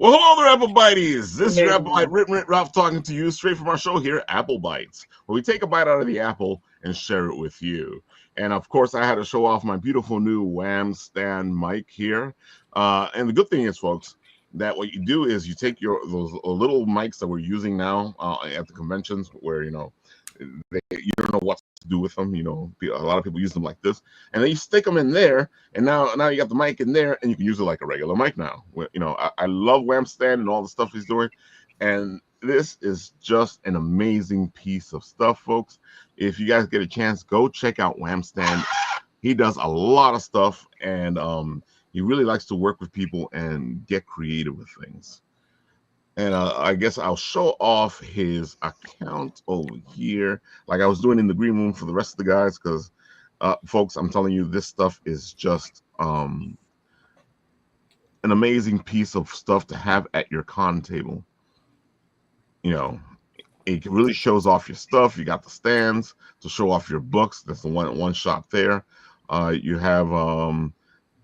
Well, hello there, Apple Bites. This is Hey. your Apple Bite Written Ralph talking to you straight from our show here, Apple Bites, where we take a bite out of the apple and share it with you. And of course, I had to show off my beautiful new Wham stand mic here. And the good thing is, folks, that what you do is you take those little mics that we're using now at the conventions, where you don't know what to do with them. A lot of people use them like this, and then you stick them in there, and now you got the mic in there, and you can use it like a regular mic now. I love Wham Stand and all the stuff he's doing, and this is just an amazing piece of stuff, folks. If you guys get a chance, go check out Wham Stand. He does a lot of stuff, and he really likes to work with people and get creative with things. And I guess I'll show off his account over here, like I was doing in the green room for the rest of the guys, because, folks, I'm telling you, this stuff is just an amazing piece of stuff to have at your con table. It really shows off your stuff. You got the stands to show off your books. That's the one shop there. You have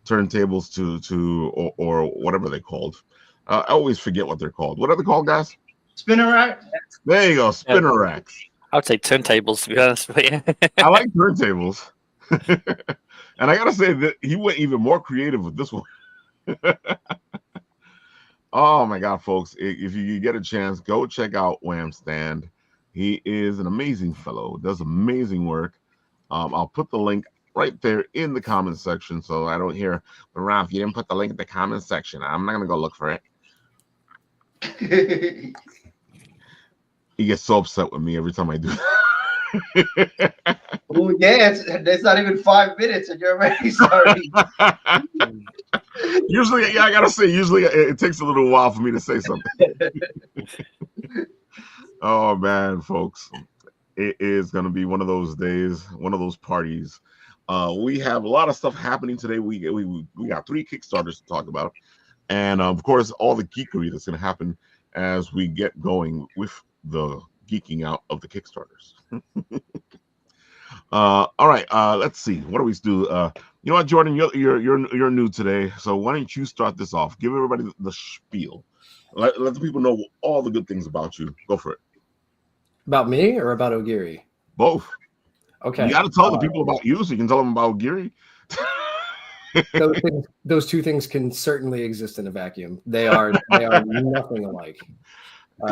turntables or whatever they're called. I always forget what they're called. What are they called, guys? Spinner rack. There you go, spinner racks. I would say turntables, to be honest with you. I like turntables. And I gotta say that he went even more creative with this one. Oh my God, folks. If you get a chance, go check out Wham Stand. He is an amazing fellow, does amazing work. I'll put the link right there in the comment section, so I don't hear, but Ralph, you didn't put the link in the comment section. I'm not gonna go look for it. He gets so upset with me every time I do that. Oh yeah, it's not even 5 minutes and you're already starting. Usually, yeah, I gotta say, it takes a little while for me to say something. Oh man, folks, it is gonna be one of those days, one of those parties. We have a lot of stuff happening today. We got 3 Kickstarters to talk about, and of course, all the geekery that's going to happen as we get going with the geeking out of the Kickstarters. All right, let's see. What do we do? You know what, Jordan, you're new today, so why don't you start this off? Give everybody the spiel. Let the people know all the good things about you. Go for it. About me or about Ogiri? Both. Okay. You got to tell the people about you so you can tell them about Ogiri. Those two things can certainly exist in a vacuum. They are nothing alike.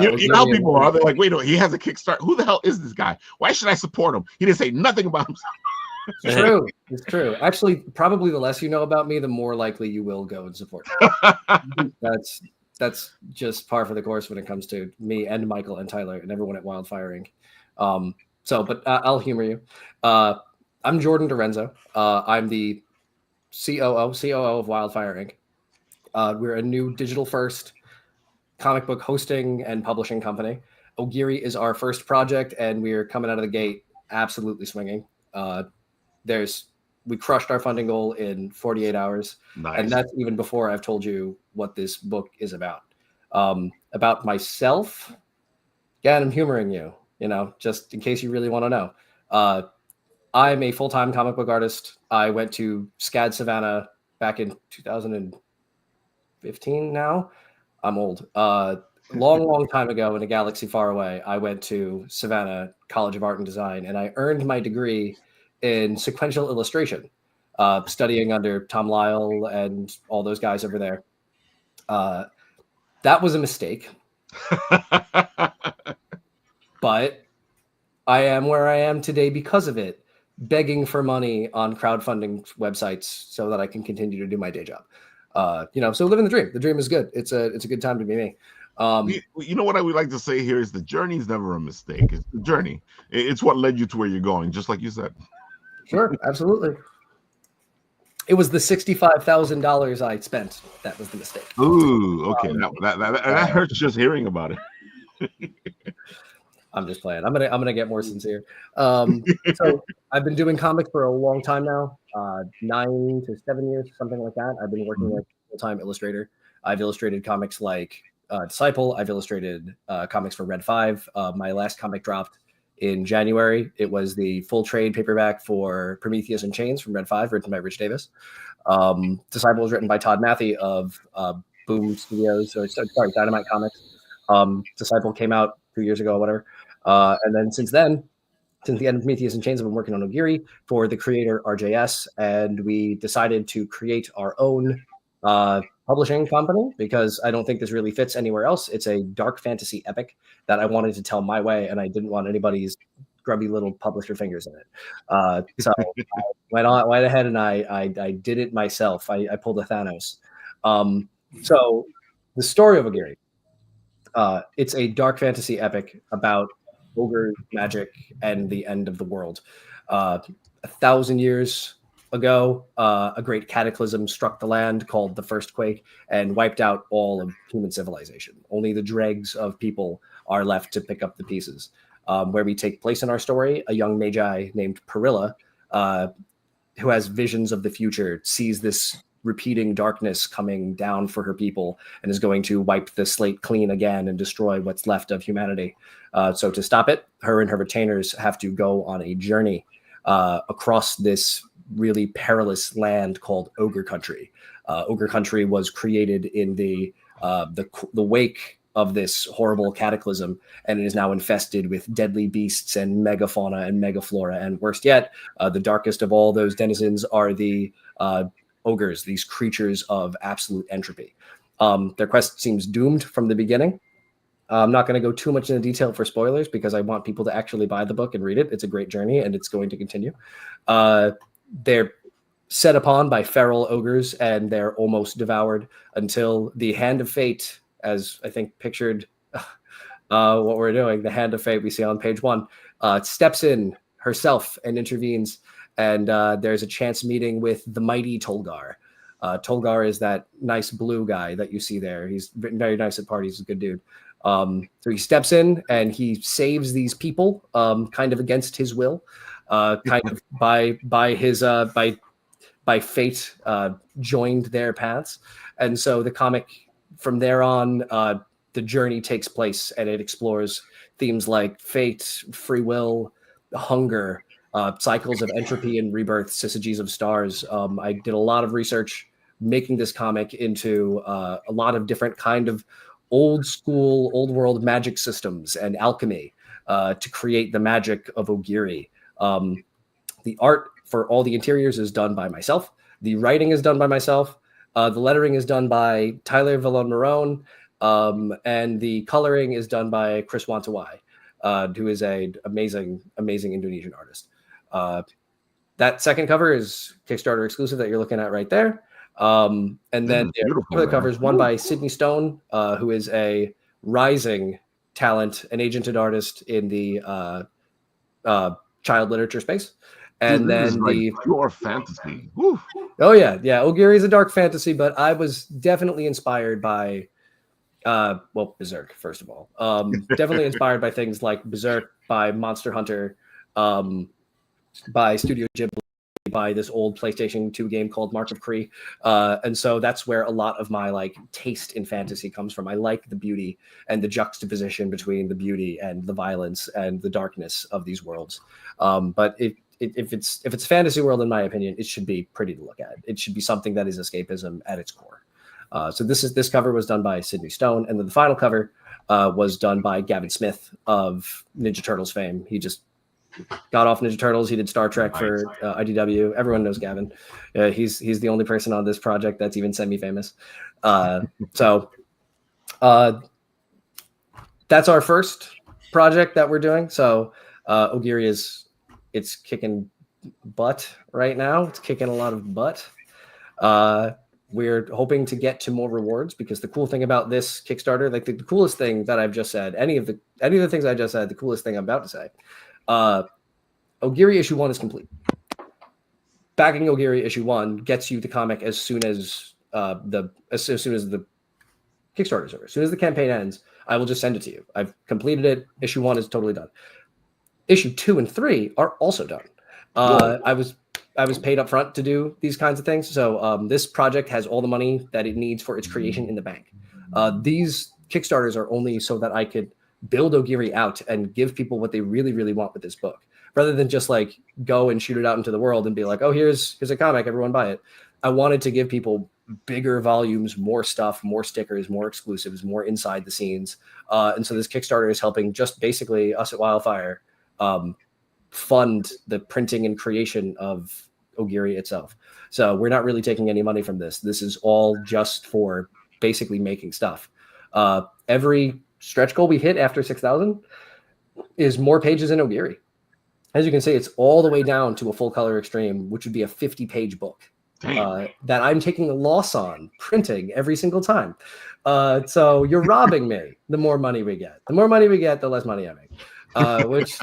You know how people are. They're like, wait, he has a Kickstarter. Who the hell is this guy? Why should I support him? He didn't say nothing about himself. It's true. It's true. Actually, probably the less you know about me, the more likely you will go and support me. That's just par for the course when it comes to me and Michael and Tyler and everyone at Wildfire Inc. But I'll humor you. I'm Jordan Renzo. I'm the COO of Wildfire Inc. We're a new digital-first comic book hosting and publishing company. Ogiri is our first project, and we're coming out of the gate absolutely swinging. We crushed our funding goal in 48 hours, nice. And that's even before I've told you what this book is about. About myself, yeah, and I'm humoring you. Just in case you really want to know. I'm a full-time comic book artist. I went to SCAD Savannah back in 2015 now. I'm old. Long time ago in a galaxy far away, I went to Savannah College of Art and Design, and I earned my degree in sequential illustration, studying under Tom Lyle and all those guys over there. That was a mistake. But I am where I am today because of it, begging for money on crowdfunding websites so that I can continue to do my day job. So living the dream. The dream is good. It's a good time to be me. You know what I would like to say here is the journey is never a mistake. It's the journey. It's what led you to where you're going, just like you said. Sure, absolutely. It was the $65,000 I spent. That was the mistake. Ooh, okay. That hurts just hearing about it. I'm just playing. I'm gonna get more sincere. So I've been doing comics for a long time now, 9 to 7 years, something like that. I've been working as a full-time illustrator. I've illustrated comics like Disciple. I've illustrated comics for Red 5. My last comic dropped in January. It was the full trade paperback for Prometheus and Chains from Red 5, written by Rich Davis. Disciple was written by Todd Matthey of Boom Studios, or sorry, Dynamite Comics. Disciple came out 2 years ago, whatever. And then since the end of Prometheus and Chains, I've been working on Ogiri for the creator RJS, and we decided to create our own publishing company because I don't think this really fits anywhere else. It's a dark fantasy epic that I wanted to tell my way, and I didn't want anybody's grubby little publisher fingers in it. So I went ahead and I did it myself. I pulled a Thanos. So the story of Ogiri, it's a dark fantasy epic about ogre magic and the end of the world. 1,000 years ago, a great cataclysm struck the land called the First Quake and wiped out all of human civilization. Only the dregs of people are left to pick up the pieces. Where we take place in our story, a young magi named Perilla, who has visions of the future, sees this repeating darkness coming down for her people and is going to wipe the slate clean again and destroy what's left of humanity. So to stop it, her and her retainers have to go on a journey across this really perilous land called Ogre Country. Ogre Country was created in the wake of this horrible cataclysm, and it is now infested with deadly beasts and megafauna and megaflora. And worst yet, the darkest of all those denizens are the ogres, these creatures of absolute entropy. Their quest seems doomed from the beginning. I'm not going to go too much into detail for spoilers because I want people to actually buy the book and read it. It's a great journey, and it's going to continue. They're set upon by feral ogres, and they're almost devoured until the hand of fate, as I think pictured what we're doing, the hand of fate we see on page 1, steps in herself and intervenes. And there's a chance meeting with the mighty Tolgar. Tolgar is that nice blue guy that you see there. He's very nice at parties. He's a good dude. So he steps in and he saves these people, kind of against his will, kind of by fate, joined their paths. And so the comic from there on, the journey takes place and it explores themes like fate, free will, hunger, cycles of entropy and rebirth, syzygies of stars. I did a lot of research making this comic into a lot of different kind of old school, old world magic systems and alchemy to create the magic of Ogiri. The art for all the interiors is done by myself. The writing is done by myself. The lettering is done by Tyler Vallon-Marone, and the coloring is done by Chris Wantawai, who is an amazing Indonesian artist. That second cover is Kickstarter exclusive that you're looking at right there. And then the cover is one by Sydney Stone, who is a rising talent, an agented artist in the child literature space. And then the pure fantasy. Woo. Oh yeah. Ogiri is a dark fantasy, but I was definitely inspired by Berserk, first of all. Definitely inspired by things like Berserk, by Monster Hunter, by Studio Ghibli, by this old PlayStation 2 game called Mark of Kree. And so that's where a lot of my taste in fantasy comes from. I like the beauty and the juxtaposition between the beauty and the violence and the darkness of these worlds. But if it's fantasy world, in my opinion, it should be pretty to look at. It should be something that is escapism at its core. So this cover was done by Sydney Stone, and then the final cover was done by Gavin Smith of Ninja Turtles fame. He just got off Ninja Turtles. He did Star Trek for IDW. Everyone knows Gavin. He's the only person on this project that's even semi-famous. So that's our first project that we're doing. So Ogiri it's kicking butt right now. It's kicking a lot of butt. We're hoping to get to more rewards because the cool thing about this Kickstarter, the coolest thing that I've just said, any of the things I just said, the coolest thing I'm about to say, Ogiri issue 1 is complete. Backing Ogiri issue 1 gets you the comic as soon as the Kickstarter is over. As soon as the campaign ends, I will just send it to you. I've completed it. Issue 1 is totally done. Issue 2 and 3 are also done. I was paid up front to do these kinds of things. So this project has all the money that it needs for its creation in the bank. These Kickstarters are only so that I could build Ogiri out and give people what they really, really want with this book, rather than just go and shoot it out into the world and be like, oh, here's a comic, everyone buy it. I wanted to give people bigger volumes, more stuff, more stickers, more exclusives, more inside the scenes. And so this Kickstarter is helping just basically us at Wildfire fund the printing and creation of Ogiri itself. So we're not really taking any money from this. This is all just for basically making stuff. Every stretch goal we hit after 6,000 is more pages in Ogiri. As you can see, it's all the way down to a full color extreme, which would be a 50-page book that I'm taking a loss on printing every single time. So you're robbing me. The more money we get, the less money I make, which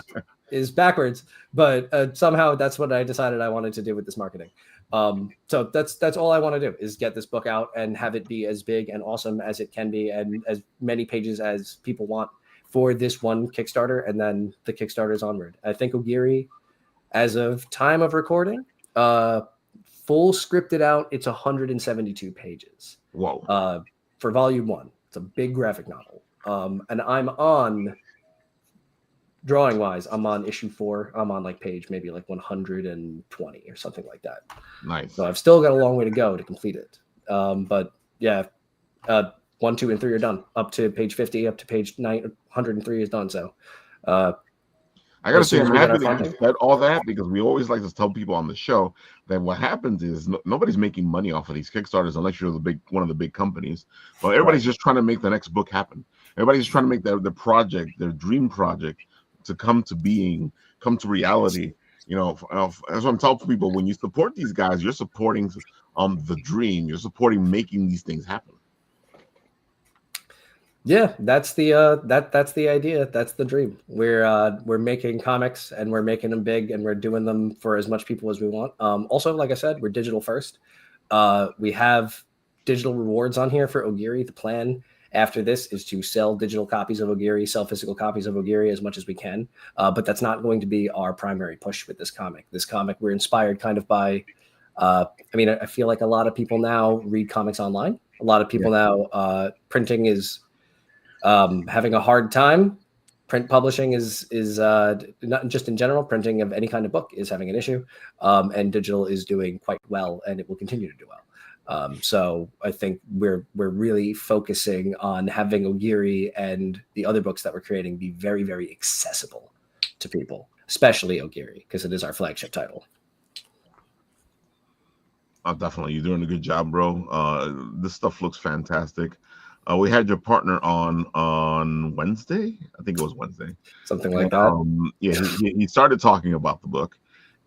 is backwards. But somehow that's what I decided I wanted to do with this marketing. So that's all I want to do is get this book out and have it be as big and awesome as it can be, and as many pages as people want for this one Kickstarter, and then the Kickstarters onward. I think Ogiri, as of time of recording, full scripted out, it's 172 pages. Whoa. For volume 1. It's a big graphic novel. And I'm on, drawing wise, I'm on issue 4. I'm on like page maybe like 120 or something like that. Nice. So I've still got a long way to go to complete it. But yeah, 1, 2, and 3 are done. Up to page 50, up to page 103 is done. So I gotta say, I'm happy that you said all that, because we always like to tell people on the show that what happens is nobody's making money off of these Kickstarters unless you're one of the big companies. Well, everybody's just trying to make the next book happen. Everybody's trying to make their project, their dream project, to come to being, come to reality. You know, as I'm telling people, when you support these guys, you're supporting the dream. You're supporting making these things happen. Yeah, that's the that's the idea. That's the dream. We're making comics, and we're making them big, and we're doing them for as much people as we want. Also, like I said, we're digital first. We have digital rewards on here for Ogiri. The plan after this is to sell digital copies of Ogiri, sell physical copies of Ogiri as much as we can. But that's not going to be our primary push with this comic. This comic, we're inspired kind of by. I mean, I feel like a lot of people now read comics online. A lot of people now printing is having a hard time. Print publishing is not just in general. Printing of any kind of book is having an issue, and digital is doing quite well, and it will continue to do well. So I think we're really focusing on having Ogiri and the other books that we're creating be very, very accessible to people, especially Ogiri, because it is our flagship title. Oh, definitely, you're doing a good job, bro. This stuff looks fantastic. We had your partner on Wednesday. I think it was Wednesday. Something like that. Yeah, he started talking about the book,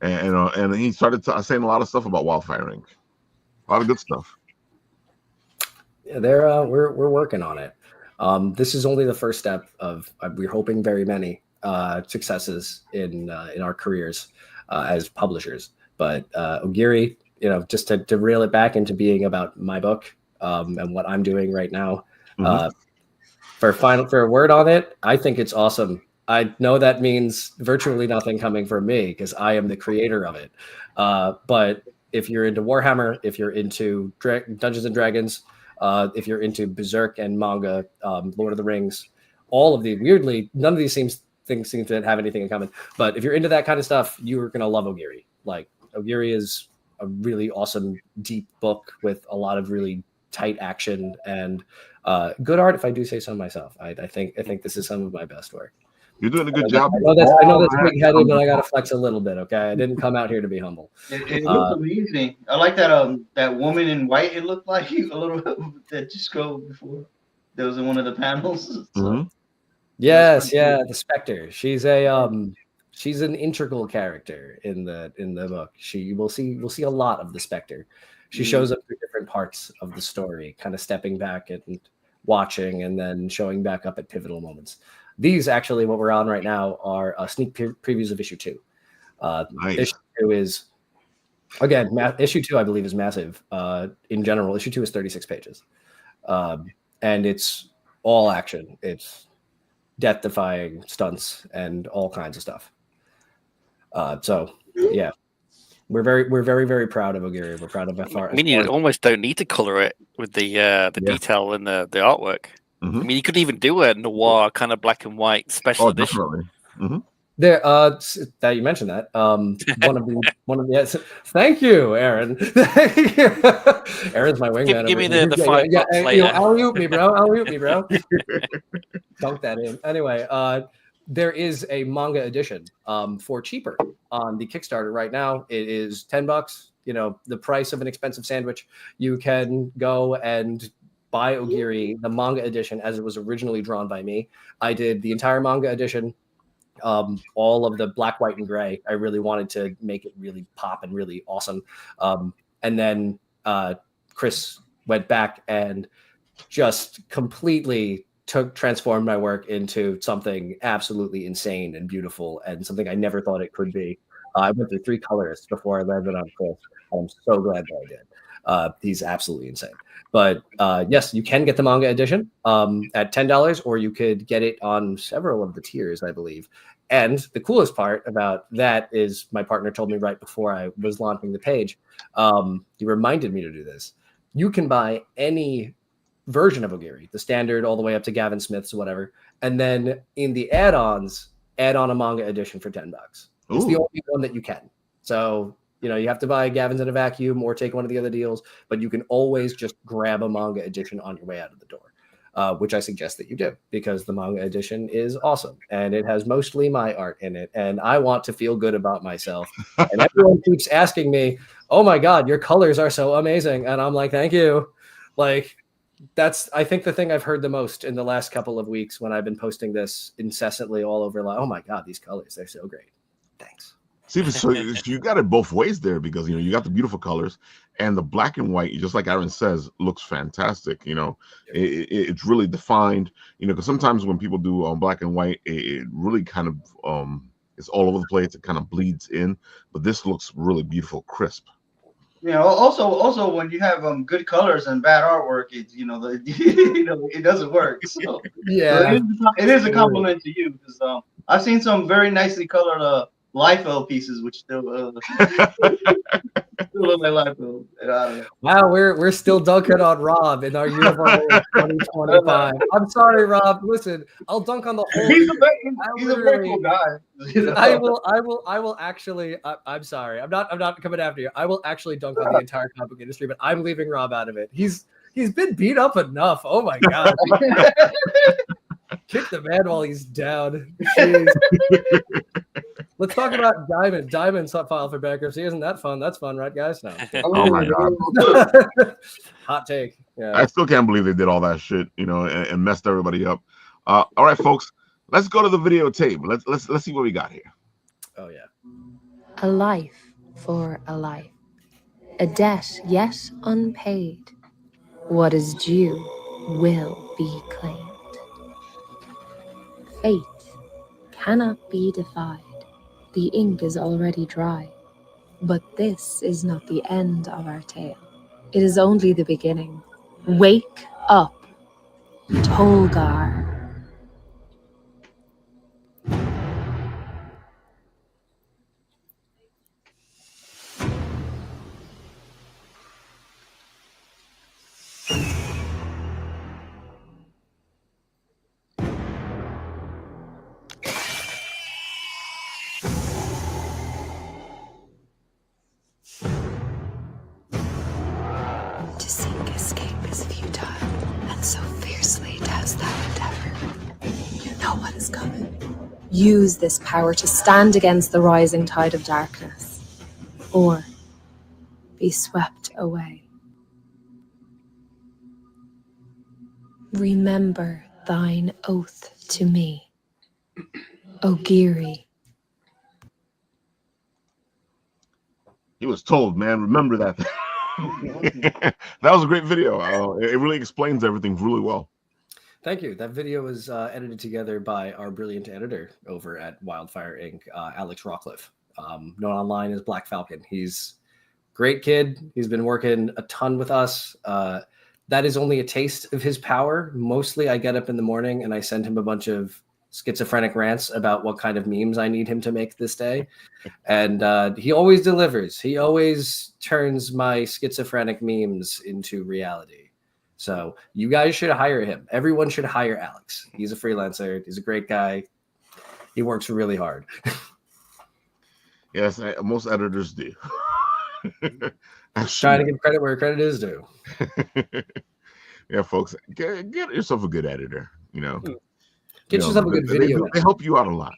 and he started saying a lot of stuff about Wildfire Inc. A lot of good stuff. Yeah, we're working on it. This is only the first step of we're hoping very many successes in our careers as publishers. But Ogiri, you know, just to reel it back into being about my book. And what I'm doing right now. For a word on it, I think it's awesome. I know that means virtually nothing coming from me because I am the creator of it. But if you're into Warhammer, if you're into Dungeons and Dragons, if you're into Berserk and manga, Lord of the Rings, all of the weirdly, none of these things seem to have anything in common. But if you're into that kind of stuff, you're gonna love Ogiri. Like Ogiri is a really awesome, deep book with a lot of really tight action and good art, if I do say so myself. I think this is some of my best work. You're doing a good job. I know that's big-headed, but I got to flex a little bit, okay? I didn't come out here to be humble. It looked amazing. I like that woman in white. It looked like a little that just go before. That was in one of the panels. So. Yes, the Spectre. She's an integral character in the book. We'll see a lot of the Spectre. She shows up through different parts of the story, kind of stepping back and watching, and then showing back up at pivotal moments. These actually, what we're on right now, are sneak previews of issue 2. Nice. Issue 2 is, again, issue 2 I believe is massive. In general, issue 2 is 36 pages, and it's all action. It's death-defying stunts and all kinds of stuff. So yeah. We're very, very proud of Ogiri. We're proud of FR. I mean, you almost don't need to color it with the detail and the artwork. I mean, you could even do a noir kind of black and white special edition. Definitely. There, that you mentioned that. One of the. Thank you, Aaron. Thank you. Aaron's my wingman. Give over me here. the $5 later. Alley-oop me, bro. Alley-oop me, bro. Dunk that in. Anyway, there is a manga edition for cheaper on the Kickstarter right now. It is $10. You know, the price of an expensive sandwich. You can go and buy Ogiri, the manga edition, as it was originally drawn by me. I did the entire manga edition. All of the black, white, and gray. I really wanted to make it really pop and really awesome. And then Chris went back and just completely transformed my work into something absolutely insane and beautiful and something I never thought it could be. I went through 3 colorists before I landed on Chris. I'm so glad that I did. He's absolutely insane. But yes, you can get the manga edition at $10, or you could get it on several of the tiers, I believe. And the coolest part about that is my partner told me right before I was launching the page. He reminded me to do this. You can buy any version of Ogiri, the standard all the way up to Gavin Smith's or whatever. And then in the add-ons, add on a manga edition for $10. It's the only one that you can. So, you know, you have to buy Gavin's in a vacuum or take one of the other deals, but you can always just grab a manga edition on your way out of the door, which I suggest that you do, because the manga edition is awesome and it has mostly my art in it. And I want to feel good about myself. And everyone keeps asking me, oh my God, your colors are so amazing. And I'm like, thank you. Like, that's, I think, the thing I've heard the most in the last couple of weeks when I've been posting this incessantly all over. Like, oh my God, these colors, they're so great. Thanks. See, so you got it both ways there, because you know you got the beautiful colors, and the black and white, just like Aaron says, looks fantastic. You know, it's really defined. You know, because sometimes when people do black and white, it really kind of it's all over the place. It kind of bleeds in, but this looks really beautiful, crisp. You know, also when you have good colors and bad artwork, it's it doesn't work. So yeah, so it is a compliment to you, because I've seen some very nicely colored LiFo pieces, which still look like LiFo. Wow, we're still dunking on Rob in our uniform 2025. I'm sorry, Rob. Listen, I'll dunk on the whole. He's a very cool guy. I will actually. I'm sorry. I'm not coming after you. I will actually dunk on the entire comic industry, but I'm leaving Rob out of it. He's been beat up enough. Oh my God. Kick the man while he's down. Jeez. Let's talk about Diamond. Diamond's filed for bankruptcy. Isn't that fun? That's fun, right, guys? No. Oh my God. Hot take. Yeah. I still can't believe they did all that shit, you know, and messed everybody up. All right, folks, let's go to the videotape. Let's see what we got here. Oh yeah. A life for a life. A debt yet unpaid. What is due will be claimed. Fate cannot be defied. The ink is already dry. But this is not the end of our tale. It is only the beginning. Wake up, Tolgar. To seek escape is futile, and so fiercely does that endeavor. No one's coming. Use this power to stand against the rising tide of darkness, or be swept away. Remember thine oath to me, Ogiri. He was told, man, remember that. That was a great video. It really explains everything really well. Thank you. That video was edited together by our brilliant editor over at Wildfire Inc., Alex Rawcliffe, known online as Black Falcon. He's a great kid. He's been working a ton with us. That is only a taste of his power. Mostly I get up in the morning and I send him a bunch of schizophrenic rants about what kind of memes I need him to make this day. And he always delivers. He always turns my schizophrenic memes into reality. So you guys should hire him. Everyone should hire Alex. He's a freelancer. He's a great guy. He works really hard. Yes, most editors do. Trying to give credit where credit is due. Yeah, folks, get yourself a good editor. Get yourself a good video They help you out a lot.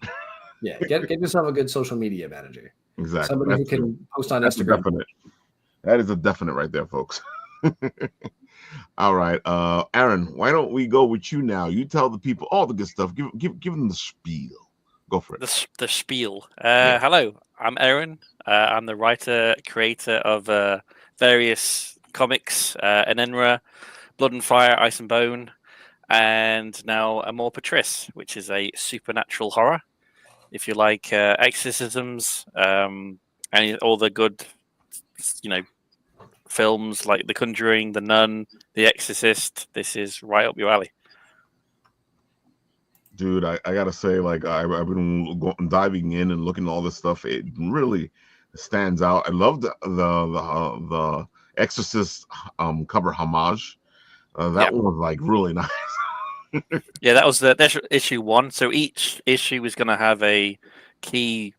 Yeah, get yourself a good social media manager. Exactly. Somebody who can post on That's Instagram. definite. That is a definite right there, folks. All right, Aaron, why don't we go with you now? You tell the people all the good stuff. Give them the spiel. Go for it. The spiel. Yeah. Hello, I'm Aaron. I'm the writer, creator of various comics, Enenra, Blood and Fire, Ice and Bone, and now Amor Patris, which is a supernatural horror. If you like exorcisms, and all the good, films like The Conjuring, The Nun, The Exorcist, this is right up your alley. Dude, I gotta say, like, I've been diving in and looking at all this stuff. It really stands out. I love the Exorcist cover homage. That one was like really nice. Yeah, that was that's issue 1. So each issue was going to have a key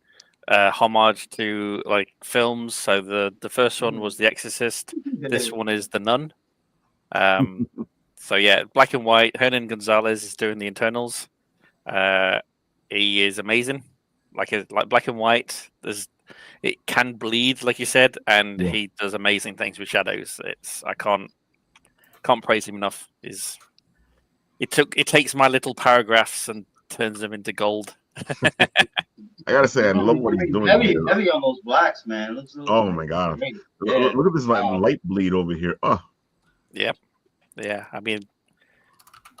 homage to like films. So the first one was The Exorcist. This one is The Nun. So yeah, black and white. Hernan Gonzalez is doing the internals. He is amazing. Like black and white. It can bleed, like you said, and he does amazing things with shadows. I can't praise him enough. It takes my little paragraphs and turns them into gold. I gotta say, I love what he's doing. Heavy on those blacks, man. Oh my god! Look at this light bleed over here. Oh, yeah. I mean,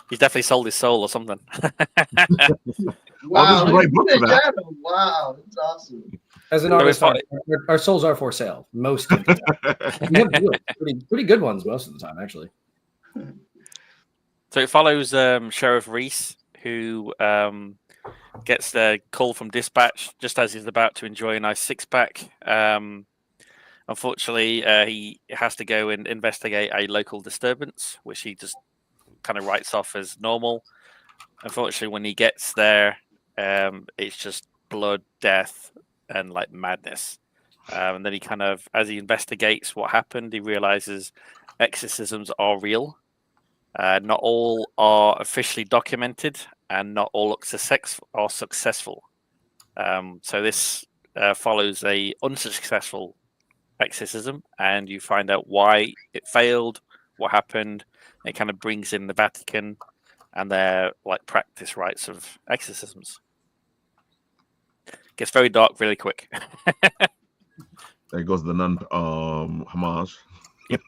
he's definitely sold his soul or something. Wow! Right book for that. Wow, that's awesome. As an artist, our souls are for sale most of the time. We have pretty good ones most of the time, actually. So it follows Sheriff Reese, who gets the call from dispatch just as he's about to enjoy a nice six-pack. Unfortunately, he has to go and investigate a local disturbance, which he just kind of writes off as normal. Unfortunately, when he gets there, it's just blood, death, and like madness. And then he kind of, as he investigates what happened, he realizes exorcisms are real. Not all are officially documented, and not all are successful. So this follows a unsuccessful exorcism, and you find out why it failed, what happened. It kind of brings in the Vatican and their like practice rites of exorcisms. Gets very dark really quick. There goes the Nun homage. Yep.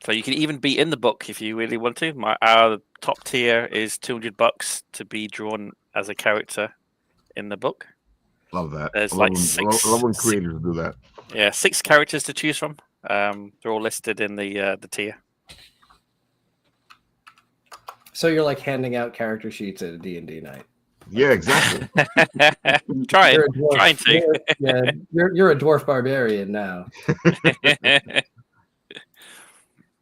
So you can even be in the book if you really want to. Our top tier is $200 to be drawn as a character in the book. Love that. There's I love when creators do that. Yeah, 6 characters to choose from. They're all listed in the tier. So you're like handing out character sheets at a D&D night. Yeah, exactly. Trying to. You're a dwarf barbarian now.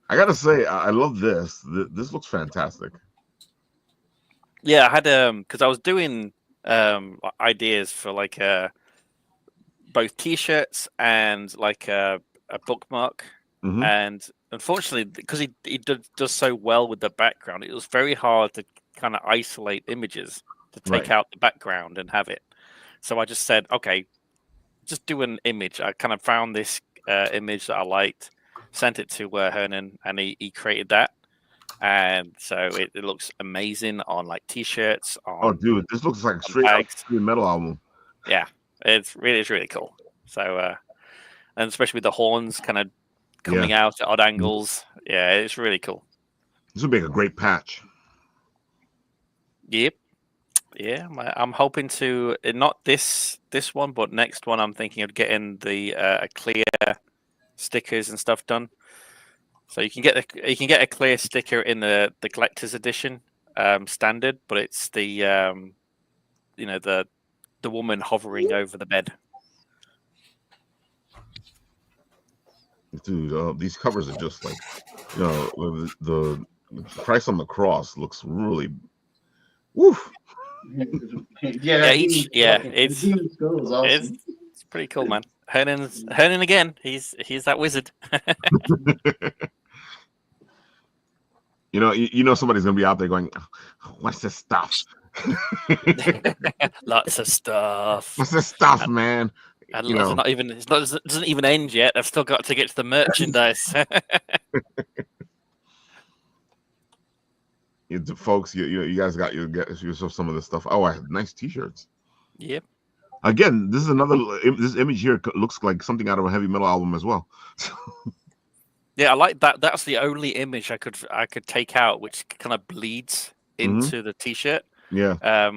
I gotta say, I love this. This looks fantastic. Yeah, I had because I was doing ideas for like both T-shirts and like a bookmark, and unfortunately, because he does so well with the background, it was very hard to kind of isolate images to take out the background and have it. So I just said, okay, just do an image. I kind of found this image that I liked, sent it to Hernan, and he created that. And so it looks amazing on like T-shirts. Oh, dude, this looks like a straight up metal album. Yeah, it's really cool. So, and especially with the horns kind of coming out at odd angles. Yeah, it's really cool. This would make a great patch. Yep. Yeah, I'm hoping to not this one, but next one. I'm thinking of getting the clear stickers and stuff done. So you can get a clear sticker in the collector's edition standard, but it's the the woman hovering over the bed. Dude, these covers are just like, the Christ on the cross looks really Woof. Yeah, it's Demon Skull is awesome. it's pretty cool, man. Hernan again. He's that wizard. You know somebody's gonna be out there going, "What's this stuff? Lots of stuff. What's this stuff, man?" And You know, it doesn't even end yet. I've still got to get to the merchandise. folks, you guys got yourself some of this stuff. Oh, I have nice T-shirts. Yep. Again, this is another. This image here looks like something out of a heavy metal album as well. Yeah, I like that. That's the only image I could take out, which kind of bleeds into the T-shirt. Yeah.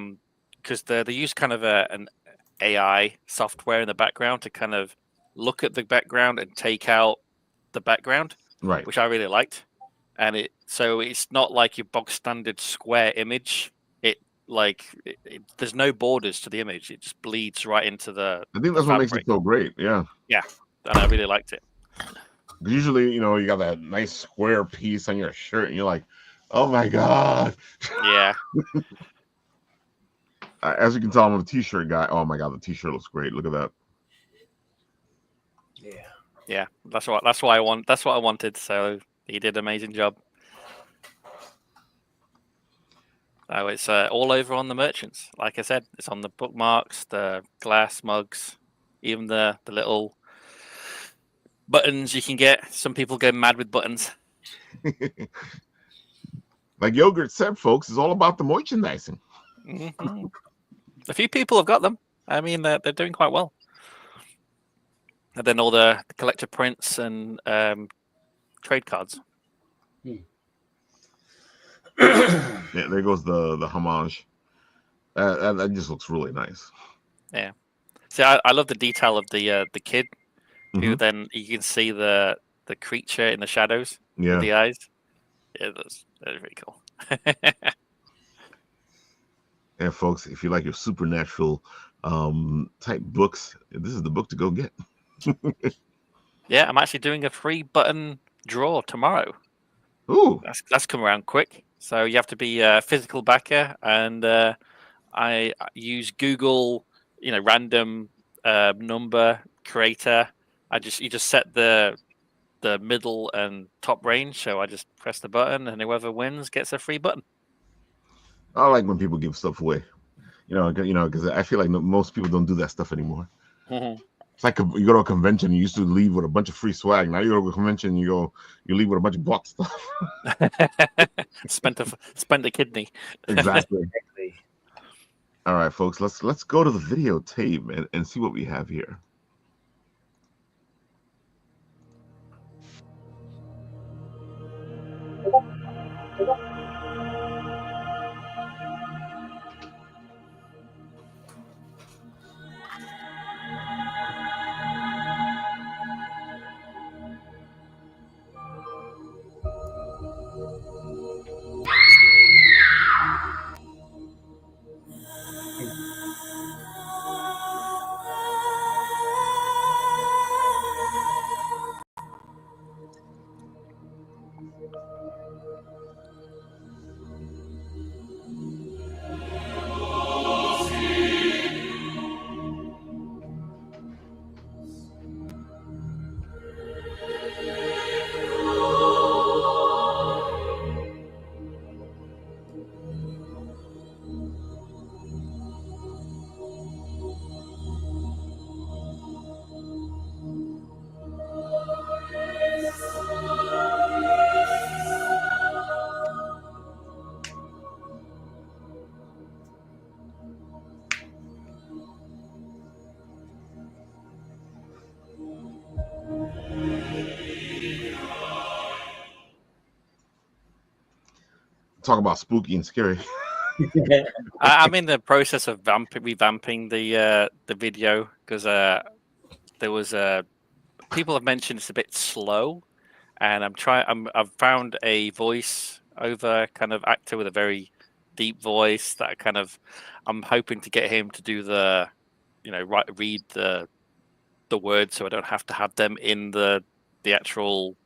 Because they use kind of an AI software in the background to kind of look at the background and take out the background, Right. which I really liked. And so it's not like your bog standard square image. There's no borders to the image. It just bleeds right into the. I think that's what makes it so great. Yeah. Yeah, and I really liked it. Usually, you got that nice square piece on your shirt, and you're like, "Oh my god!" Yeah. As you can tell, I'm a T-shirt guy. Oh my god, the T-shirt looks great. Look at that. Yeah. That's what I want. That's what I wanted. So he did an amazing job. Oh, it's all over on the merchants. Like I said, it's on the bookmarks, the glass mugs, even the little buttons you can get. Some people go mad with buttons. Like Yogurt said, folks, it's all about the merchandising. Mm-hmm. A few people have got them. I mean, they're doing quite well. And then all the collector prints and trade cards. Yeah, there goes the homage. That just looks really nice. Yeah. See, I love the detail of the kid, who then you can see the creature in the shadows. Yeah. With the eyes. Yeah, that's very cool. And folks, if you like your supernatural type books, this is the book to go get. Yeah, I'm actually doing a free button draw tomorrow. Ooh. That's come around quick. So you have to be a physical backer, and I use Google, random number creator. You just set the middle and top range. So I just press the button, and whoever wins gets a free button. I like when people give stuff away, because I feel like most people don't do that stuff anymore. Mm-hmm. It's like you go to a convention, you used to leave with a bunch of free swag. Now you go to a convention, you leave with a bunch of bought stuff. Spent a kidney. Exactly. All right, folks, let's go to the videotape and see what we have here. Talk about spooky and scary. I'm in the process of revamping the video because there was people have mentioned it's a bit slow, and I've found a voice over kind of actor with a very deep voice that I'm hoping to get him to do the read the words, so I don't have to have them in the actual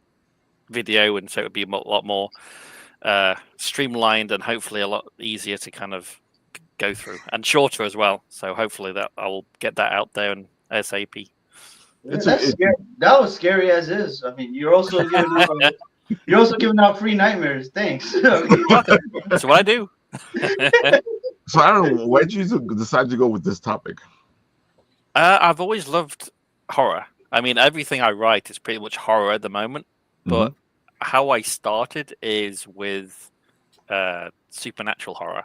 video, and so it would be a lot more streamlined and hopefully a lot easier to kind of go through, and shorter as well. So hopefully that I'll get that out there and ASAP. Scary. That was scary as is. I mean, you're also giving out free nightmares. Thanks. That's what I do. So I don't know, why did you decide to go with this topic? I've always loved horror. I mean, everything I write is pretty much horror at the moment. But how I started is with supernatural horror.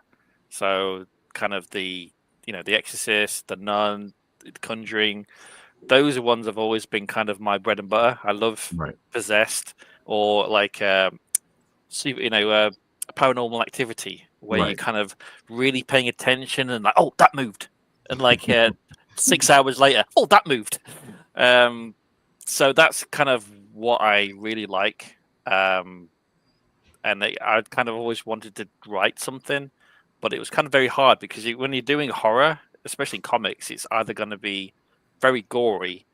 So kind of the Exorcist, the Nun, the Conjuring. Those are ones have always been kind of my bread and butter. I love Possessed or like Paranormal Activity, where you kind of really paying attention and like, oh, that moved, and like 6 hours later, oh, that moved. So that's kind of what I really like. And I kind of always wanted to write something, but it was kind of very hard because when you're doing horror, especially in comics, it's either going to be very gory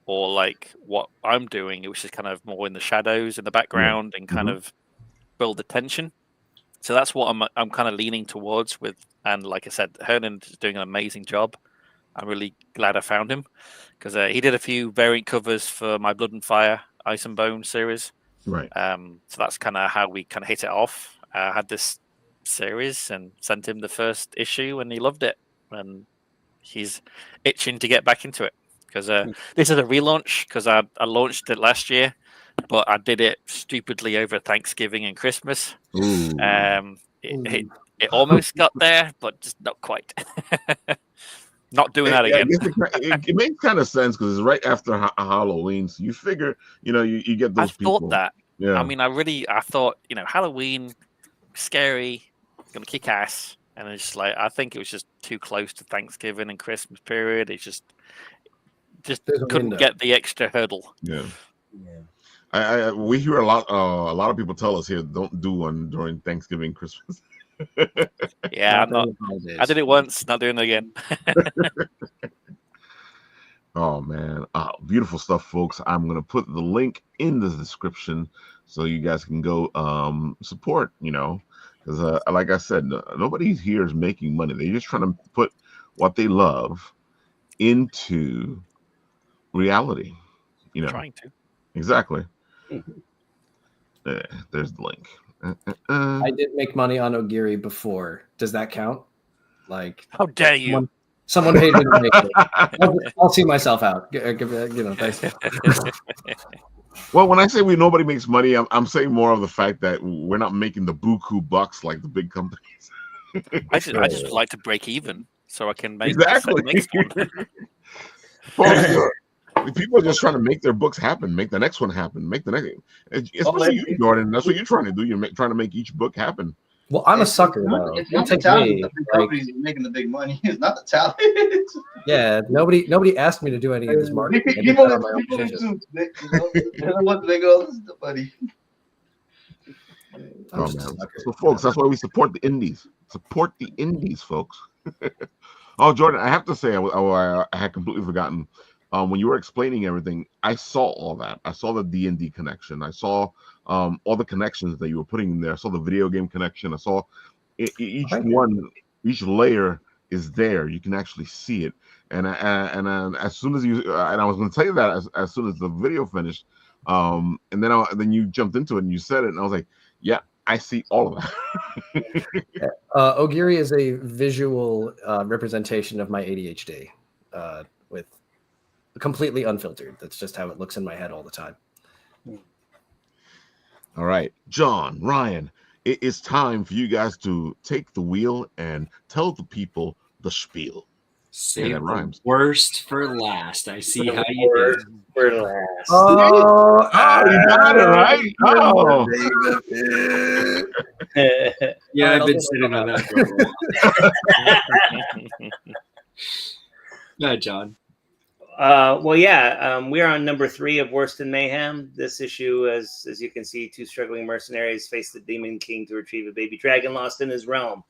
or like what I'm doing, which is kind of more in the shadows in the background and kind of build the tension. So that's what I'm kind of leaning towards with. And like I said, Hernan is doing an amazing job. I'm really glad I found him because he did a few variant covers for my Blood and Fire Ice and Bone series. Right. So that's kind of how we kind of hit it off. I had this series and sent him the first issue and he loved it. And he's itching to get back into it because this is a relaunch because I launched it last year, but I did it stupidly over Thanksgiving and Christmas. It almost got there, but just not quite. Not doing that again. It makes kind of sense because it's right after Halloween, so you figure, you get those people. I thought that. Yeah. I mean, I thought, Halloween, scary, gonna kick ass. And it's just like, I think it was just too close to Thanksgiving and Christmas period. It's just couldn't get the extra hurdle. Yeah. We hear a lot of people tell us here, don't do one during Thanksgiving, Christmas. Yeah, I did it once, not doing it again. Oh man, beautiful stuff, folks. I'm gonna put the link in the description so you guys can go support, because like I said, nobody here is making money. They're just trying to put what they love into reality, Trying to. Exactly. There's the link. I did make money on Ogiri before. Does that count? Like, how dare you? Someone paid me to make it. I'll see myself out. Thanks. Well, when I say nobody makes money, I'm saying more of the fact that we're not making the buku bucks like the big companies. I just like to break even so I can make exactly. the next one. People are just trying to make their books happen, make the next one happen, make the next. Especially you, Jordan. That's what you're trying to do. You're trying to make each book happen. Well, I'm a sucker. It's not the talent. The companies making the big money. It's not the talent. Yeah, nobody asked me to do any of this marketing. People they're the ones that go, this is the money. Oh, man. So, folks, that's why we support the indies. Support the indies, folks. Oh, Jordan, I have to say, I had completely forgotten. When you were explaining everything, I saw all that. I saw the D&D connection. I saw all the connections that you were putting in there. I saw the video game connection. I saw each layer is there. You can actually see it. And as soon as and I was going to tell you that as soon as the video finished, and then you jumped into it and you said it, and I was like, yeah, I see all of that. Ogiri is a visual representation of my ADHD, with completely unfiltered. That's just how it looks in my head all the time. All right, John, Ryan, it is time for you guys to take the wheel and tell the people the spiel. Save the worst for last. I see how you worst for last. Oh, you got it right. Oh, yeah, I've been sitting on that for a while. Yeah, John. We are on number 3 of Worst in Mayhem. This issue, as you can see, 2 struggling mercenaries face the Demon King to retrieve a baby dragon lost in his realm.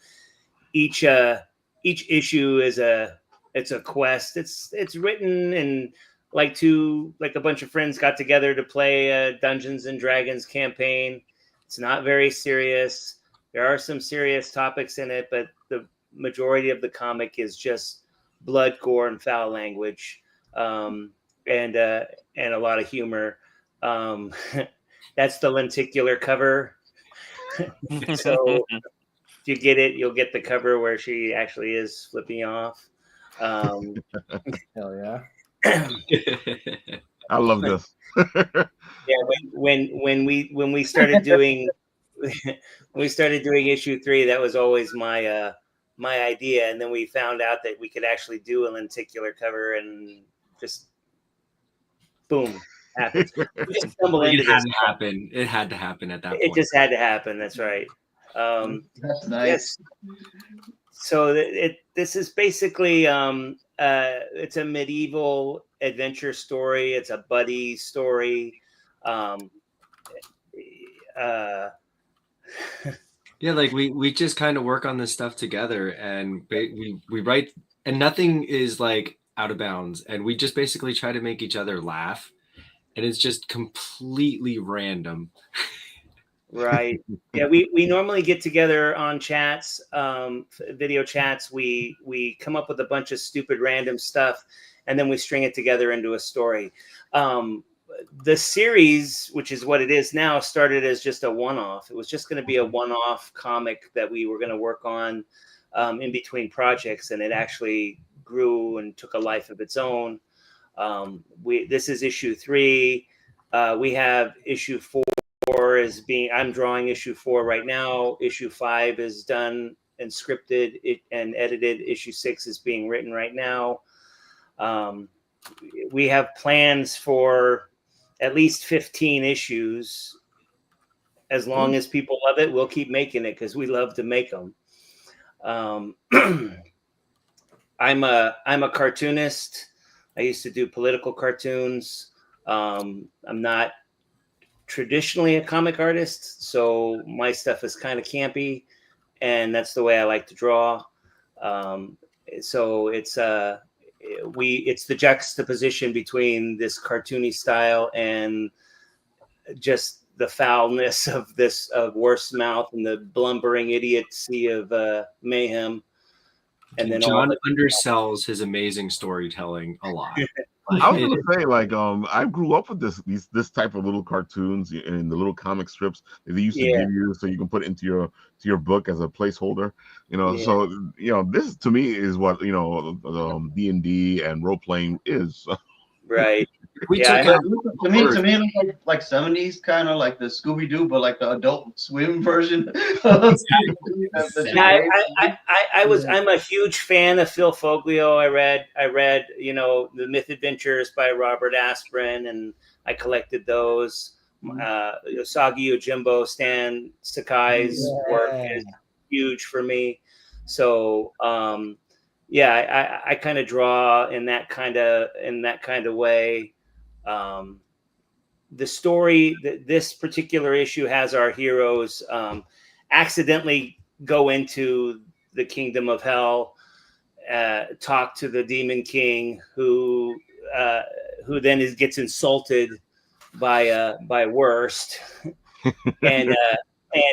Each issue is a quest. It's written in like a bunch of friends got together to play a Dungeons and Dragons campaign. It's not very serious. There are some serious topics in it, but the majority of the comic is just blood, gore, and foul language, and a lot of humor. That's the lenticular cover. So if you get it, you'll get the cover where she actually is flipping off. Hell yeah! I love this. Yeah, when we started doing issue 3, that was always my my idea, and then we found out that we could actually do a lenticular cover, and just boom, happens. We just stumbled into this. It had to happen at that point. It just had to happen. That's right. That's nice. Yes. So this is basically it's a medieval adventure story. It's a buddy story. Yeah, like we just kind of work on this stuff together, and we write, and nothing is like out of bounds, and we just basically try to make each other laugh, and it's just completely random. Right. Yeah, we normally get together on chats, video chats. We come up with a bunch of stupid random stuff, and then we string it together into a story. The series, which is what it is now, started as just a one-off. It was just going to be a one-off comic that we were going to work on in between projects, and it actually grew and took a life of its own. This is issue 3. We have issue 4 I'm drawing issue 4 right now. Issue 5 is done and scripted and edited. Issue 6 is being written right now. We have plans for at least 15 issues. As long as people love it, we'll keep making it because we love to make them. I'm a cartoonist. I used to do political cartoons. I'm not traditionally a comic artist, so my stuff is kind of campy, and that's the way I like to draw. So it's the juxtaposition between this cartoony style and just the foulness of this Worst Mouth and the blumbering idiocy of Mayhem. And then John undersells his amazing storytelling a lot. I was gonna say, like, I grew up with this type of little cartoons and the little comic strips that they used to give you, so you can put it into your book as a placeholder. So this to me is what D&D and role playing is. Right. To me, it looks like 70s, kind of like the Scooby Doo, but like the Adult Swim version. I'm a huge fan of Phil Foglio. I read the Myth Adventures by Robert Asprin, and I collected those. Usagi Yojimbo, Stan Sakai's work is huge for me. So I kind of draw in that kind of way. The story that this particular issue has, our heroes accidentally go into the kingdom of hell, talk to the demon king, who then gets insulted by Worst, and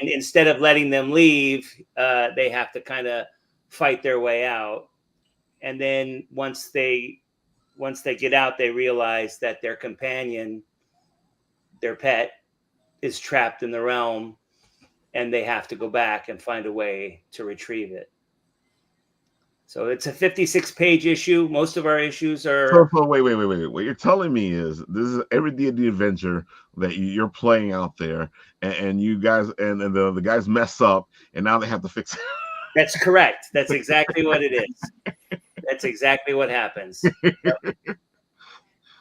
instead of letting them leave, they have to kind of fight their way out. And then once they get out, they realize that their companion, their pet, is trapped in the realm, and they have to go back and find a way to retrieve it. So it's a 56-page issue. Most of our issues are. So wait. What you're telling me is this is every D&D adventure that you're playing out there, and you guys and the guys mess up, and now they have to fix it. That's correct. That's exactly what it is. That's exactly what happens.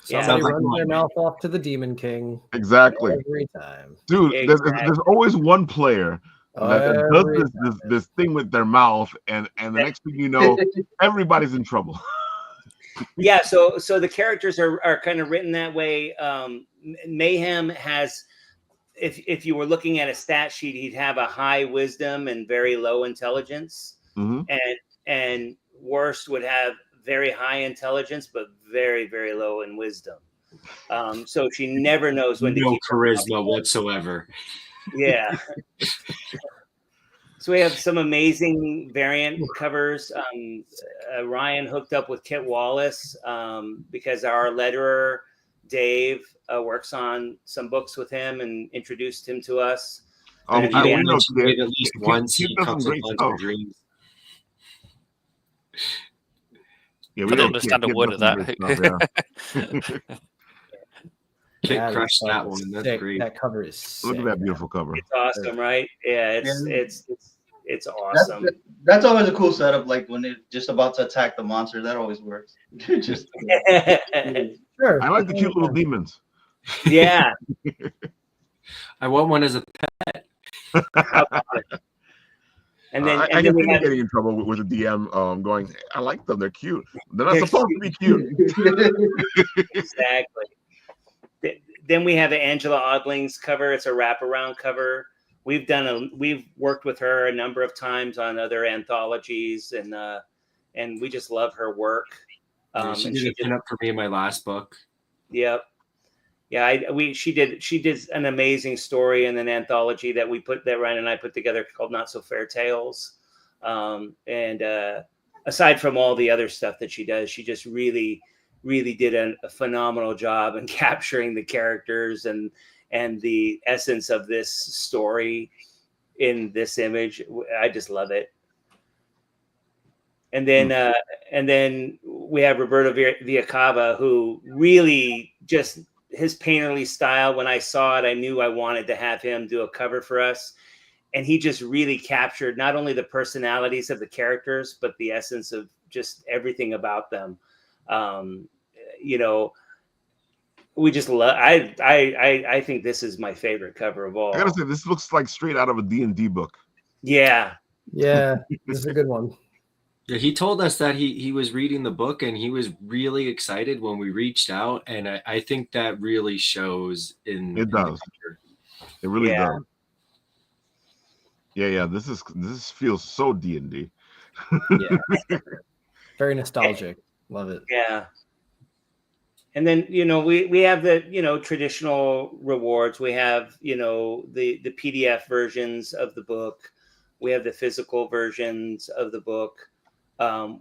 Somebody runs their mouth off to the Demon King. Exactly. Every time. Dude, there's always one player that does this thing with their mouth, and the next thing you know, everybody's in trouble. Yeah, so the characters are kind of written that way. Mayhem has, if you were looking at a stat sheet, he'd have a high wisdom and very low intelligence. Mm-hmm. And Worst would have very high intelligence but very, very low in wisdom. So she never knows when to keep charisma whatsoever. Yeah. So we have some amazing variant covers. Ryan hooked up with Kit Wallace because our letterer, Dave, works on some books with him and introduced him to us. Oh, And I, yeah, we know Kid, Kid. at least Kid- once Kid he does some comes and great haunts stuff. our dreams. Yeah, we Couldn't know understand a Kid word does of some that. great stuff, yeah. Kid That is crushed that fucking one. That's sick. great. That cover is sick. Look at that beautiful cover. it's awesome, right? Yeah, it's That's, awesome. that's always a cool setup. Like when they're just about to attack the monster, that always works. Just Sure. I like the cute little demons. Yeah. I want one as a And then, I and can then we think of have getting in trouble with the DM going, I like them, they're cute. They're not They're supposed to be cute. exactly. Then we have the Angela Odlings cover. It's a wraparound cover. We've worked with her a number of times on other anthologies, and we just love her work. she And did a pin-up for me in my last book. Yep. Yeah, she did an amazing story in an anthology that Ryan and I put together called Not So Fair Tales. And aside from all the other stuff that she does, she just really did a phenomenal job in capturing the characters and the essence of this story in this image. I just love it. And then we have Roberto Villacava, who really just his painterly style. When I saw it, I knew I wanted to have him do a cover for us. And he just really captured not only the personalities of the characters, but the essence of just everything about them. We just love. I think this is my favorite cover of all. I gotta say, this looks like straight out of a D&D book. Yeah. Yeah, this is a good one. Yeah, he told us that he was reading the book and he was really excited when we reached out, and I think that really shows in It does. It really Yeah. does. Yeah. This feels so D&D. Yeah. Very nostalgic. Love it. Yeah. And then, we have the, traditional rewards. We have, the PDF versions of the book. We have the physical versions of the book, the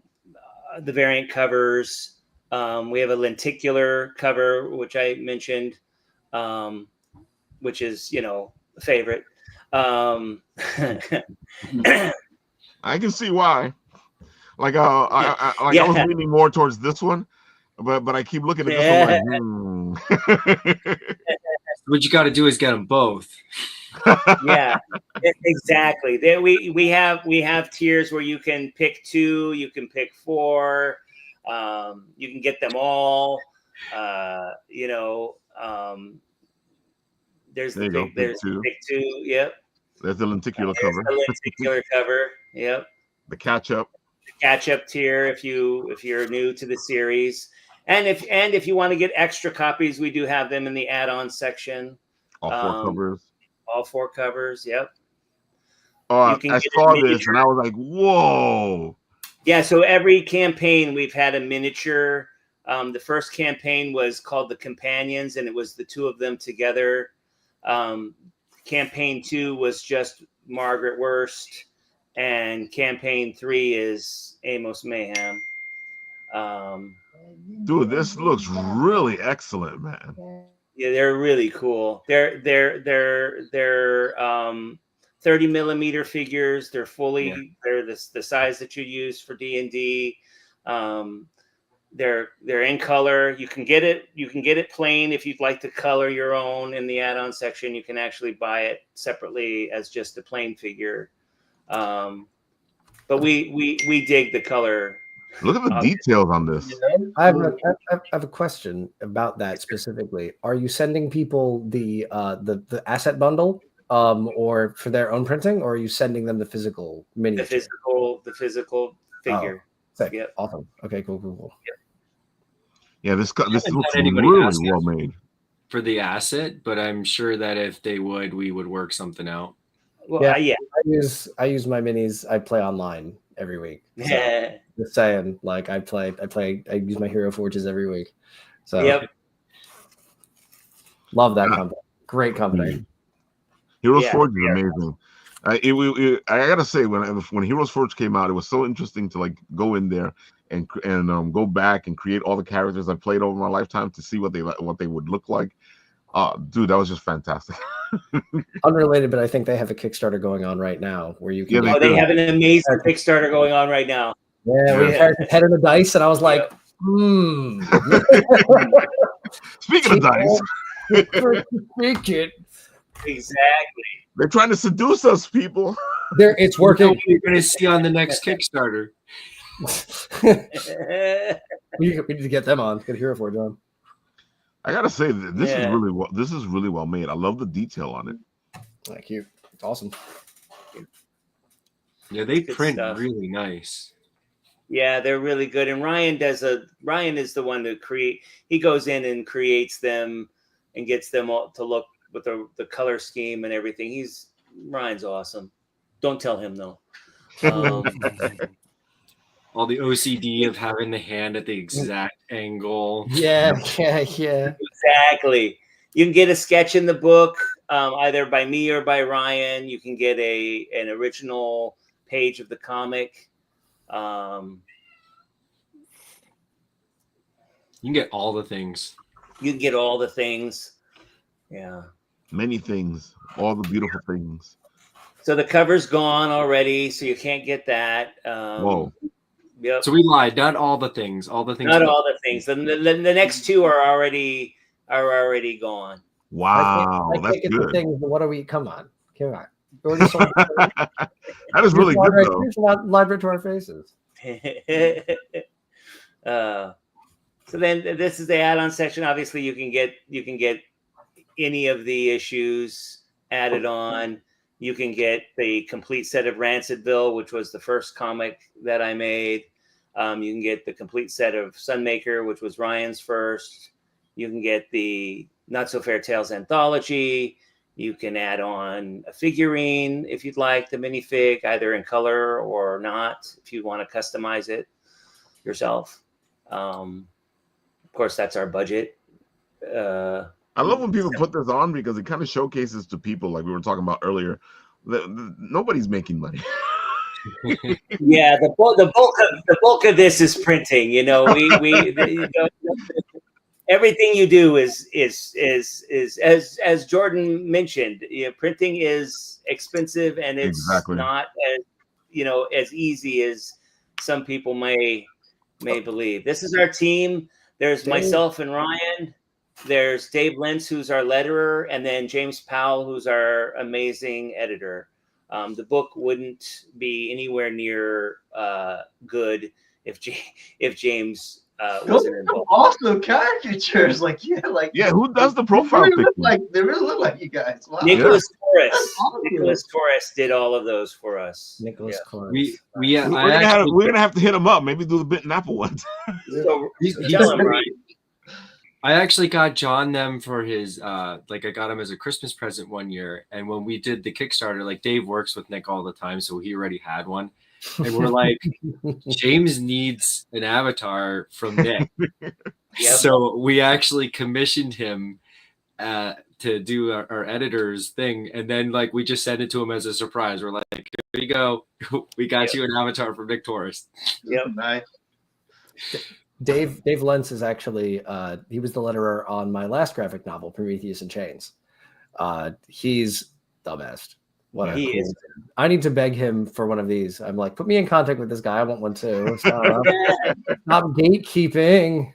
variant covers. We have a lenticular cover, which I mentioned, which is, a favorite. I can see why. Like, I was leaning more towards this one, but I keep looking at this one like, What you got to do is get them both. Yeah, exactly. There we have tiers where you can pick 2, you can pick 4, you can get them all. There's There you go, pick two. Pick 2. Yep. There's the lenticular cover. The lenticular cover. Yep. The catch up Tier if you're new to the series, and if you want to get extra copies, we do have them in the add-on section. All 4 covers. All 4 covers. Yep. I saw this and I was like, whoa. Yeah. So every campaign we've had a miniature. The first campaign was called The Companions, and it was the 2 of them together. Campaign 2 was just Margaret Wurst, and campaign 3 is Amos Mayhem. Dude, this looks really excellent, man. Yeah, they're really cool. They're 30 millimeter figures. They're fully they're the size that you use for D&D. They're in color. You can get it plain if you'd like to color your own in the add-on section. You can actually buy it separately as just a plain figure. But we dig the color. Look at the details on this. I have a question about that specifically. Are you sending people the asset bundle, or for their own printing, or are you sending them the physical miniature? The physical figure. Sick. Yep. Awesome. Okay, cool. Yep. Yeah, this looks anybody really asking well made. For the asset, but I'm sure that if they would, we would work something out. Well, yeah. I use my minis. I play online every week. So, just saying, like I use my Hero Forges every week. So yep. Love that company. Great company. Heroes Yeah, Forge is yeah. amazing. I gotta say, when Heroes Forge came out, it was so interesting to like go in there and go back and create all the characters I played over my lifetime to see what they would look like. Dude, that was just fantastic. Unrelated, but I think they have a Kickstarter going on right now where you can. Yeah, Oh, they have an amazing Kickstarter going on right now. Yeah, we had head of the dice, and I was like, Speaking of dice, Exactly. they're trying to seduce us, people. It's working. You're going to see on the next Kickstarter. we need to get them on. Get a Hero Forge on. I gotta say, this is really well made. I love the detail on it. Thank you. It's awesome. Yeah, they Good print stuff. really nice. Yeah, they're really good. And Ryan is the one that he goes in and creates them and gets them all to look with the color scheme and everything. Ryan's awesome. Don't tell him though. All the OCD of having the hand at the exact angle. Yeah. Exactly. You can get a sketch in the book, either by me or by Ryan. You can get an original page of the comic. You can get all the things. You can get all the things. Yeah. Many things. All the beautiful things. So the cover's gone already, so you can't get that. Whoa. Yep. So we lied. Not all the things. All the things. Not all the things. The next two are already gone. Wow, I can't get good. the things, but what are we? Come on. That is really good, though. Here's lied right to our faces. So then this is the add-on section. Obviously, you can get any of the issues added on. You can get the complete set of Rancidville, which was the first comic that I made. You can get the complete set of Sunmaker, which was Ryan's first. You can get the Not So Fair Tales anthology. You can add on a figurine if you'd like, the minifig, either in color or not, if you want to customize it yourself. Of course, that's our budget. I love when people put this on because it kind of showcases to people, like we were talking about earlier, that nobody's making money. Yeah, the bulk of this is printing. You know, everything you do is as Jordan mentioned. Printing is expensive, and it's not as easy as some people may believe. This is our team. There's myself and Ryan. There's Dave Lentz, who's our letterer, and then James Powell, who's our amazing editor. The book wouldn't be anywhere near good if James wasn't involved. Awesome caricatures, Who does the profile picture? They really look like you guys. Wow. Nicholas Torres. Awesome. Nicholas Torres did all of those for us. Nicholas Torres. We're gonna have to hit him up. Maybe do the Bit and Apple ones. So tell him, Ryan. I actually got John them for his I got him as a Christmas present one year, and when we did the Kickstarter, like Dave works with Nick all the time, so he already had one, and we're like, James needs an avatar from Nick. So we actually commissioned him to do our editor's thing, and then we just sent it to him as a surprise. We're like, here you go, we got you an avatar from Nick Torres. Yep. Nice. Dave Lentz is actually he was the letterer on my last graphic novel, Prometheus and Chains. He's the best. He is. I need to beg him for one of these. I'm like, put me in contact with this guy. I want one too. Stop gatekeeping.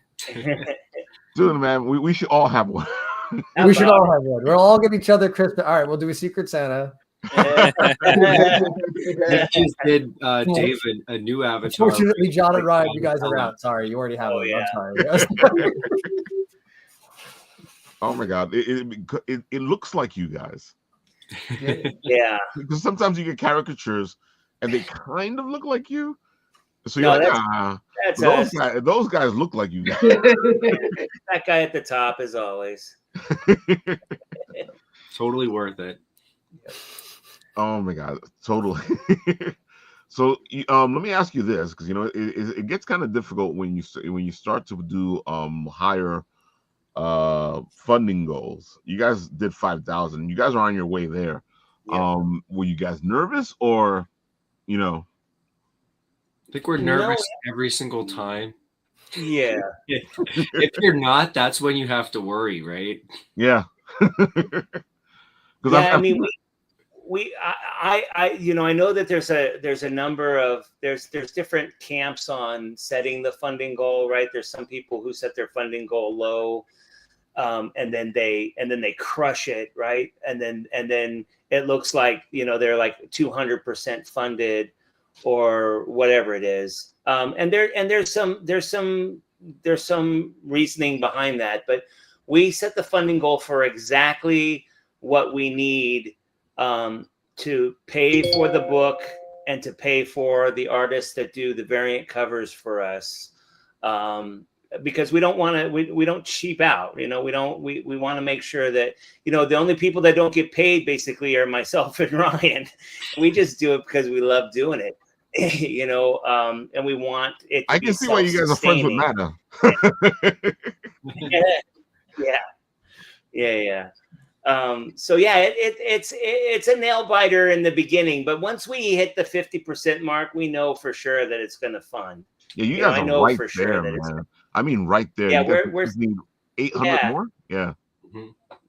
Dude, man, we should all have one. We should all have one. We'll all get each other Christmas. All right, we'll do a Secret Santa. Nick just did Dave a new avatar. Unfortunately, John and Ryan, you guys are out. Sorry, you already have one. Yeah. I'm sorry. Oh my God, it looks like you guys. Yeah. Because sometimes you get caricatures and they kind of look like you. So No, you're like, that's those guys look like you guys. that guy at the top, as always. Totally worth it. Oh my God, totally. So let me ask you this, because it gets kind of difficult when you start to do higher funding goals. You guys did 5,000. You guys are on your way there. Yeah. Were you guys nervous, or you know? I think we're nervous every single time. Yeah. If you're not, that's when you have to worry, right? Yeah. Yeah, I mean, I know that there's a number of there's different camps on setting the funding goal, right? There's some people who set their funding goal low, and then they crush it, right? And then it looks like they're like 200% funded or whatever it is. And there's some reasoning behind that, but we set the funding goal for exactly what we need to pay for the book and to pay for the artists that do the variant covers for us, because we don't want to we don't cheap out. We want to make sure that the only people that don't get paid basically are myself and Ryan. We just do it because we love doing it. And we want it to I be can see why you guys are friends with Matt now. Yeah. So yeah, it's a nail biter in the beginning, but once we hit the 50% mark, we know for sure that it's going to fund. Yeah, you guys I are know right for there, sure that man. I mean, right there. Yeah, you we're need 800 more. Yeah.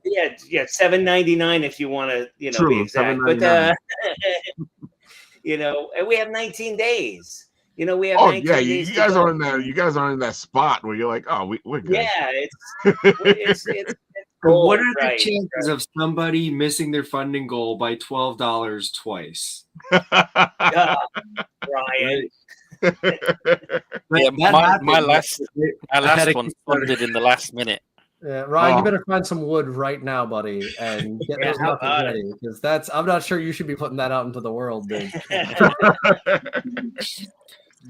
Yeah, $7.99 if you want to, True, be exact. But $7.99. and we have 19 days. We have 19 yeah, days. you guys to go. are in that. You guys are in that spot where you're like, oh, we're good. Yeah, it's gold, what are the right, chances of somebody missing their funding goal by $12 twice? Ryan. Yeah, my last one funded in the last minute. Yeah, Ryan, you better find some wood right now, buddy, and get those knuckles ready, because I'm not sure you should be putting that out into the world, dude.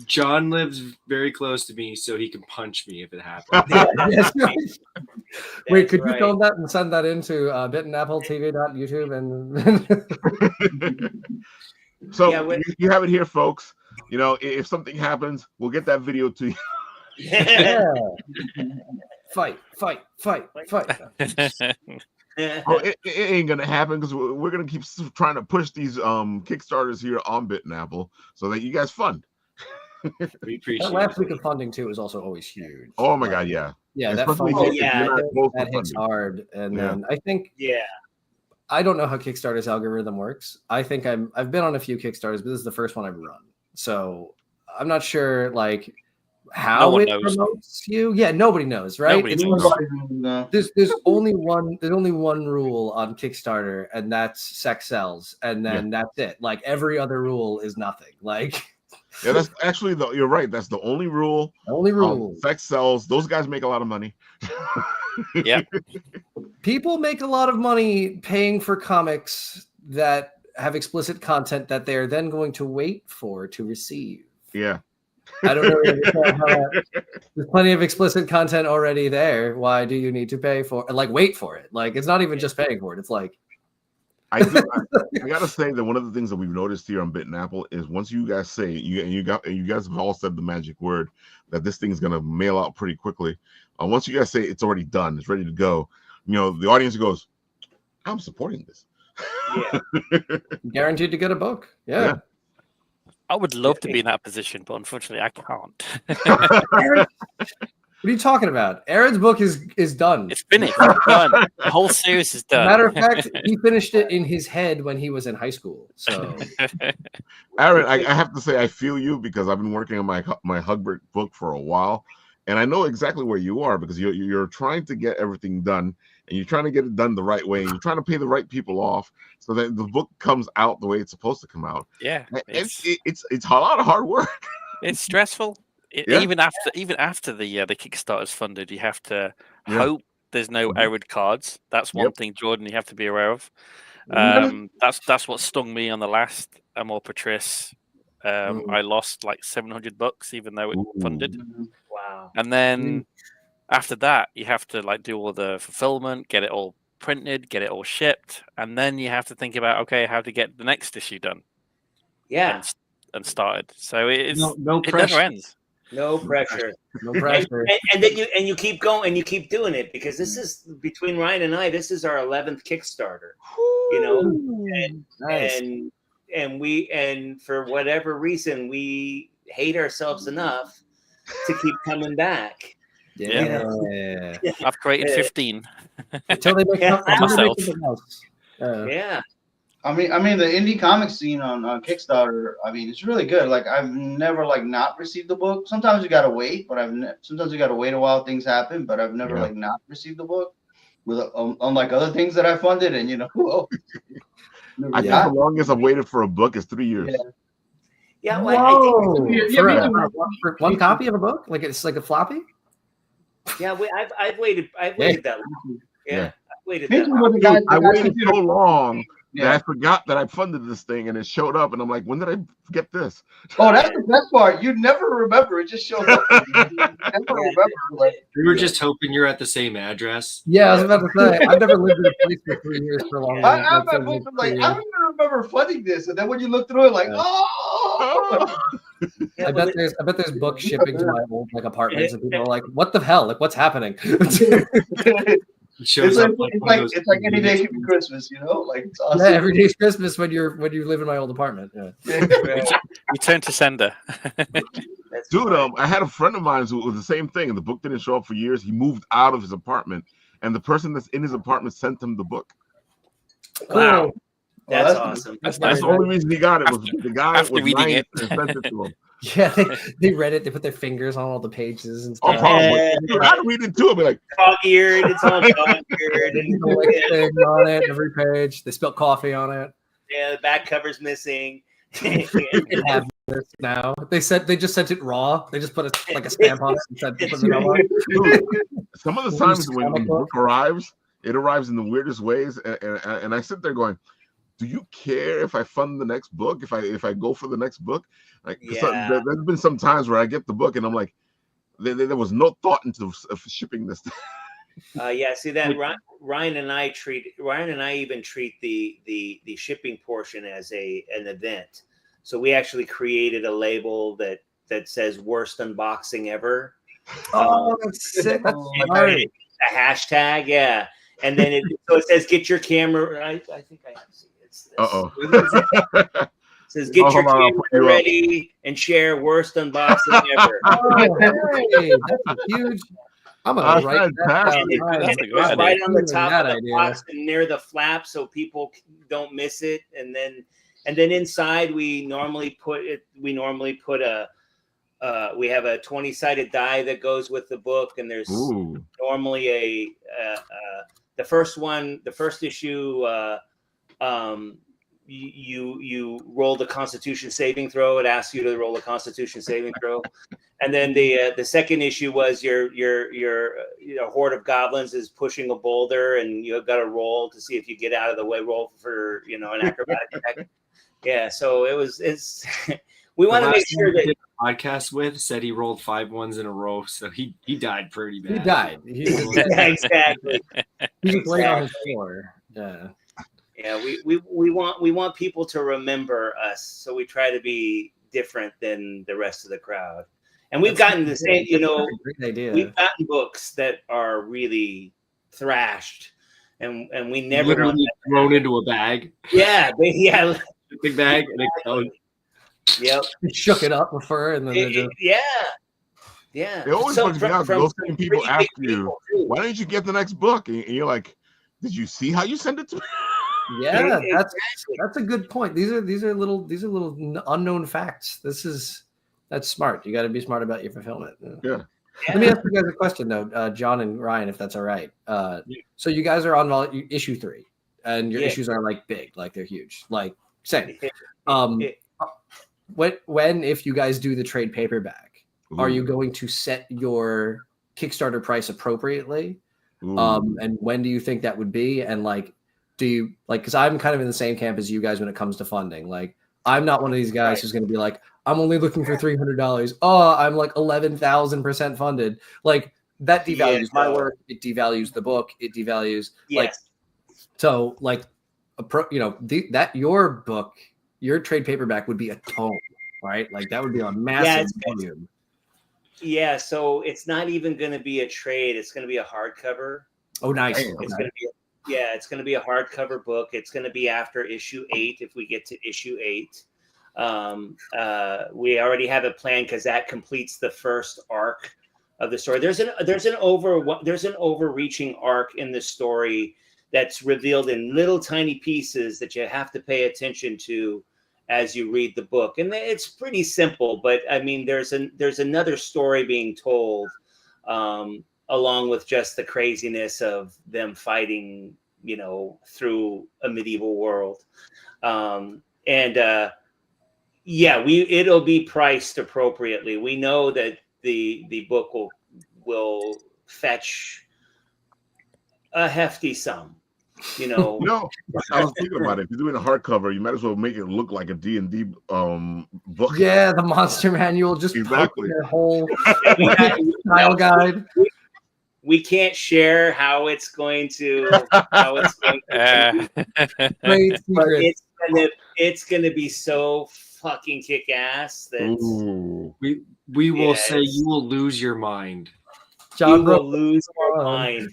John lives very close to me, so he can punch me if it happens. Yes, right. Wait, could you film that and send that into BitandAppleTV.YouTube and So you have it here, folks. If something happens, we'll get that video to you. Yeah. Fight. It ain't gonna happen because we're gonna keep trying to push these Kickstarters here on Bit and Apple so that you guys fund. We appreciate that last week of funding too is also always huge. Oh my god, yeah. That hits hard. And then I think I don't know how Kickstarter's algorithm works. I think I've been on a few Kickstarters, but this is the first one I've run. So I'm not sure how it promotes you. Yeah, nobody knows, right? There's only one rule on Kickstarter, and that's sex sells, and then that's it. Every other rule is nothing. Yeah, that's actually you're right. That's the only rule. Sex sells. Those guys make a lot of money. Yeah. People make a lot of money paying for comics that have explicit content that they're then going to wait for to receive. Yeah. I don't really understand how there's plenty of explicit content already there. Why do you need to pay for wait for it? It's not even just paying for it. It's I gotta say that one of the things that we've noticed here on Bit and Apple is once you guys say you guys have all said the magic word that this thing's gonna mail out pretty quickly. Once you guys say it's already done, it's ready to go, the audience goes, I'm supporting this. Yeah. Guaranteed to get a book. Yeah. I would love to be in that position, but unfortunately I can't. Aaron, what are you talking about? Aaron's book is done. It's finished. It's done. The whole series is done. Matter of fact, he finished it in his head when he was in high school. So, Aaron, I have to say I feel you because I've been working on my Hugbert book for a while, and I know exactly where you are because you're trying to get everything done, and you're trying to get it done the right way, and you're trying to pay the right people off so that the book comes out the way it's supposed to come out. Yeah, it's a lot of hard work. It's stressful. Even after the Kickstarter's funded, you have to hope there's no errored cards. That's one thing, Jordan, you have to be aware of. That's what stung me on the last Amor Patris. I lost $700 even though it funded. Wow. And then after that, you have to do all the fulfillment, get it all printed, get it all shipped, and then you have to think about how to get the next issue done. Yeah. And started. So it no pressure. never ends. No pressure. No pressure. And then you keep going and you keep doing it, because this is, between Ryan and I, this is our 11th Kickstarter. You know, Nice. and for whatever reason we hate ourselves enough to keep coming back. Yeah. I've created 15. Until they make something else. Yeah. I mean, the indie comic scene on Kickstarter, I mean, it's really good. Like, I've never like not received the book. Sometimes you gotta wait, but sometimes you gotta wait a while. Things happen, but I've never like not received the book. With unlike other things that I funded, and I think the longest I've waited for a book is 3 years. Yeah. Well, for one copy of a book, like it's like a floppy. Yeah, I've waited that long. Yeah. I've waited that long. long. I waited so long that I forgot that I funded this thing, and it showed up, and I'm like, when did I get this? Oh, that's the best part. You never remember. It just shows up. You never remember. We were just hoping you're at the same address. Yeah, I was about to say, I've never lived in a place for 3 years for a long time. I don't even remember funding this, and then when you look through it, like, oh. I bet there's book shipping to my old like apartments, and people are like, "What the hell? Like, what's happening?" It's like any day can be Christmas, like it's awesome. Yeah, every day's Christmas when you live in my old apartment. Yeah. Return to sender. Dude, I had a friend of mine who was the same thing, and the book didn't show up for years. He moved out of his apartment, and the person that's in his apartment sent him the book. Wow. That's awesome. That's the only reason he got it, was the guy After was reading nice it. and sent it to him. Yeah, they read it. They put their fingers on all the pages and Oh, stuff. probably. Dude, I'd read it too. I'd be like, dog-eared. It's all dog-eared. And on it, every page. They spelled coffee on it. Yeah, the back cover's missing. They have this now. They just sent it raw. They just put a stamp on it and said, put it on. Dude, some of the times when the book arrives, it arrives in the weirdest ways, and I sit there going, do you care if I fund the next book? If I go for the next book? Like, there's been some times where I get the book and I'm like, there was no thought into shipping this. See that Ryan and I even treat the shipping portion as an event. So we actually created a label that says "worst unboxing ever." Oh, that's sick. That's a hashtag, yeah. And then it says "get your camera." I think I have seen it. It says "get your camera ready and share worst unboxing ever." Hey, that's huge. I'm gonna write that. It goes right on the top of the box and near the flap, so people don't miss it. And then inside we normally put we have a 20-sided die that goes with the book, and there's normally the first issue. You roll the Constitution saving throw. It asks you to roll a Constitution saving throw, and then the second issue was your horde of goblins is pushing a boulder, and you've got to roll to see if you get out of the way. Roll for an acrobatic attack. Yeah, so it's we want to make sure that podcast with said he rolled 5 ones in a row, so he died pretty bad. He died. Exactly. He was laying on his floor. Yeah. Yeah, we want people to remember us, so we try to be different than the rest of the crowd. And we've gotten the same, we've gotten books that are really thrashed, and we never literally thrown into a bag. Yeah, big bag, and it Yep. They shook it up with fur, and then yeah. It always bugs me out. Those same people ask you, "Why didn't you get the next book?" And you're like, "Did you see how you sent it to me?" Yeah, that's a good point. These are little unknown facts. That's smart. You got to be smart about your fulfillment. Yeah. Let me ask you guys a question though, John and Ryan, if that's all right. So you guys are on issue 3, and your issues are like big, like they're huge, like same. If you guys do the trade paperback, are you going to set your Kickstarter price appropriately? And when do you think that would be? And do you because I'm kind of in the same camp as you guys when it comes to funding. Like, I'm not one of these guys who's going to be like, I'm only looking for $300. Oh, I'm like 11,000% funded. Like, that devalues my work. It devalues the book. It devalues your book, your trade paperback would be a tome, right? Like, that would be a massive volume. Yeah, so it's not even going to be a trade. It's going to be a hardcover. Oh, nice. Damn. It's going to be it's going to be a hardcover book. It's going to be after issue 8 if we get to issue 8. We already have it planned because that completes the first arc of the story. There's an overreaching arc in the story that's revealed in little tiny pieces that you have to pay attention to as you read the book, and it's pretty simple. But I mean, there's another story being told, along with just the craziness of them fighting, through a medieval world, it'll be priced appropriately. We know that the book will fetch a hefty sum. No, I was thinking about it. If you're doing a hardcover, you might as well make it look like a D&D book. Yeah, the monster manual, just Exactly. their whole style guide. We can't share how it's going to. Great But secret. it's gonna be so fucking kick ass that Ooh. We will say you will lose your mind. you will lose your mind.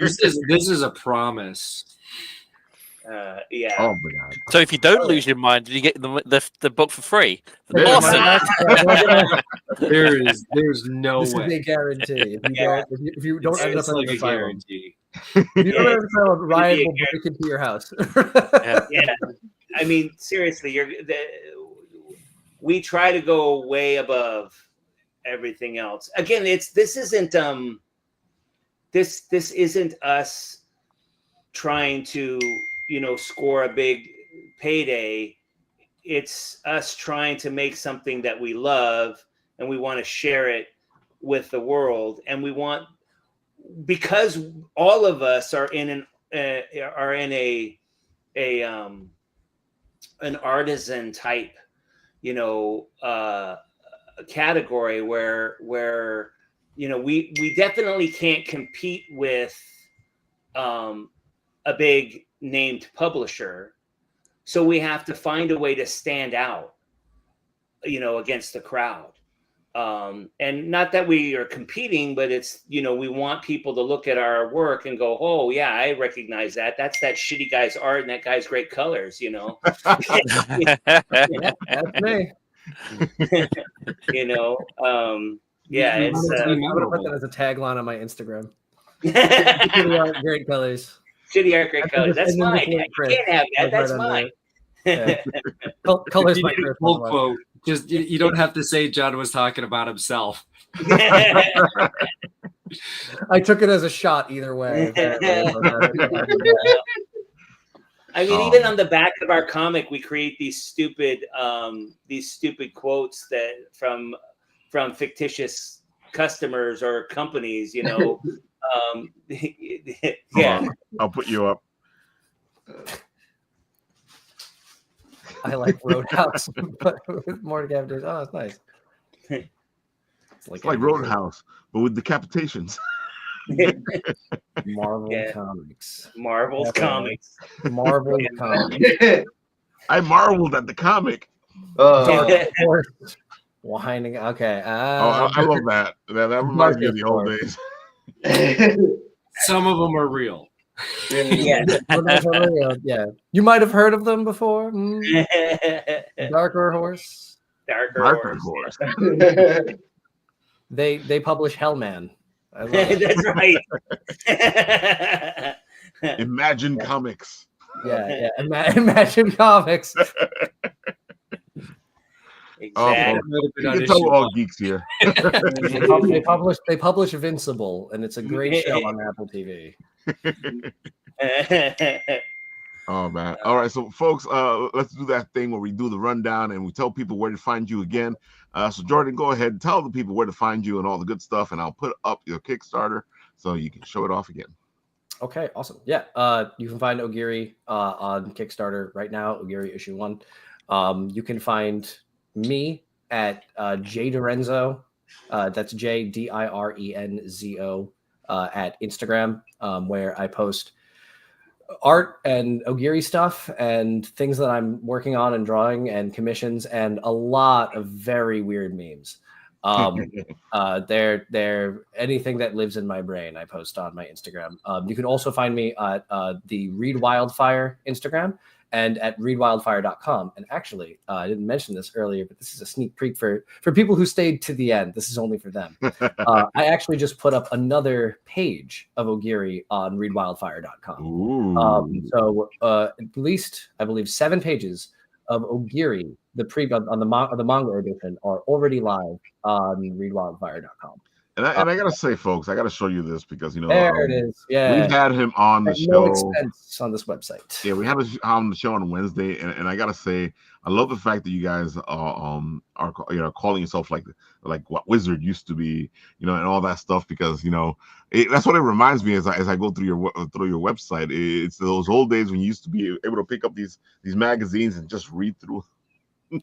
This is a promise. Yeah. Oh my god. So if you don't lose your mind, you get the book for free. Yeah. Awesome. There's no This way. is a guarantee. If you don't end up It's in like an a asylum, guarantee. if you don't end up in an asylum, Ryan will break into your house. Yeah. I mean, seriously, we try to go way above everything else. Again, this isn't us trying to score a big payday. It's us trying to make something that we love, and we want to share it with the world, and we want, because all of us are in an artisan type category where we definitely can't compete with a big named publisher, so we have to find a way to stand out against the crowd, and not that we are competing, but it's we want people to look at our work and go, oh yeah, I recognize that's that shitty guy's art and that guy's great colors. Yeah, that's me. Yeah, it's I'm gonna put that as a tagline on my Instagram. Great colors. shitty art, great colors. That's mine. You can't have that. That's mine. Yeah. Colors my Chris. Full quote. Just you don't have to say John was talking about himself. I took it as a shot either way. I mean, even on the back of our comic, we create these stupid quotes that from fictitious customers or companies. Yeah. I'll put you up. I like Roadhouse, but with more decapitations. Oh, it's nice. It's like Roadhouse, but with decapitations. Marvel Comics. Marvel Comics. Marvel Comics. I marveled at the comic. Dark Horse. Winding. Okay. I love that. That reminds me of the old days. Some of them are real. Yeah. Yeah. You might have heard of them before. Darker Horse. Darker Horse. They publish Hellman. I love it. That's right. Imagine Comics. Yeah. Imagine Comics. Exactly. You can tell we're all geeks here. They publish Invincible, and it's a great show on Apple TV. Oh man. All right, so folks, let's do that thing where we do the rundown and we tell people where to find you again. So Jordan, go ahead and tell the people where to find you and all the good stuff, and I'll put up your Kickstarter so you can show it off again. Okay, awesome. Yeah, you can find Ogiri on Kickstarter right now, Ogiri issue 1. You can find me at JDirenzo, that's JDirenzo at Instagram, where I post art and Ogiri stuff and things that I'm working on and drawing and commissions and a lot of very weird memes. They're anything that lives in my brain, I post on my Instagram. You can also find me at the Read Wildfire Instagram and at readwildfire.com. And actually, I didn't mention this earlier, but this is a sneak peek for people who stayed to the end. This is only for them. I actually just put up another page of Ogiri on readwildfire.com. So at least, I believe, 7 pages of Ogiri, on the manga edition, are already live on readwildfire.com. And I gotta say, folks, I gotta show you this because there it is. Yeah, we've had him on the at show. No expense on this website. Yeah, we had him on the show on Wednesday, and I gotta say, I love the fact that you guys are calling yourself like what Wizard used to be, and all that stuff, because that's what it reminds me as I go through your website. It's those old days when you used to be able to pick up these magazines and just read through.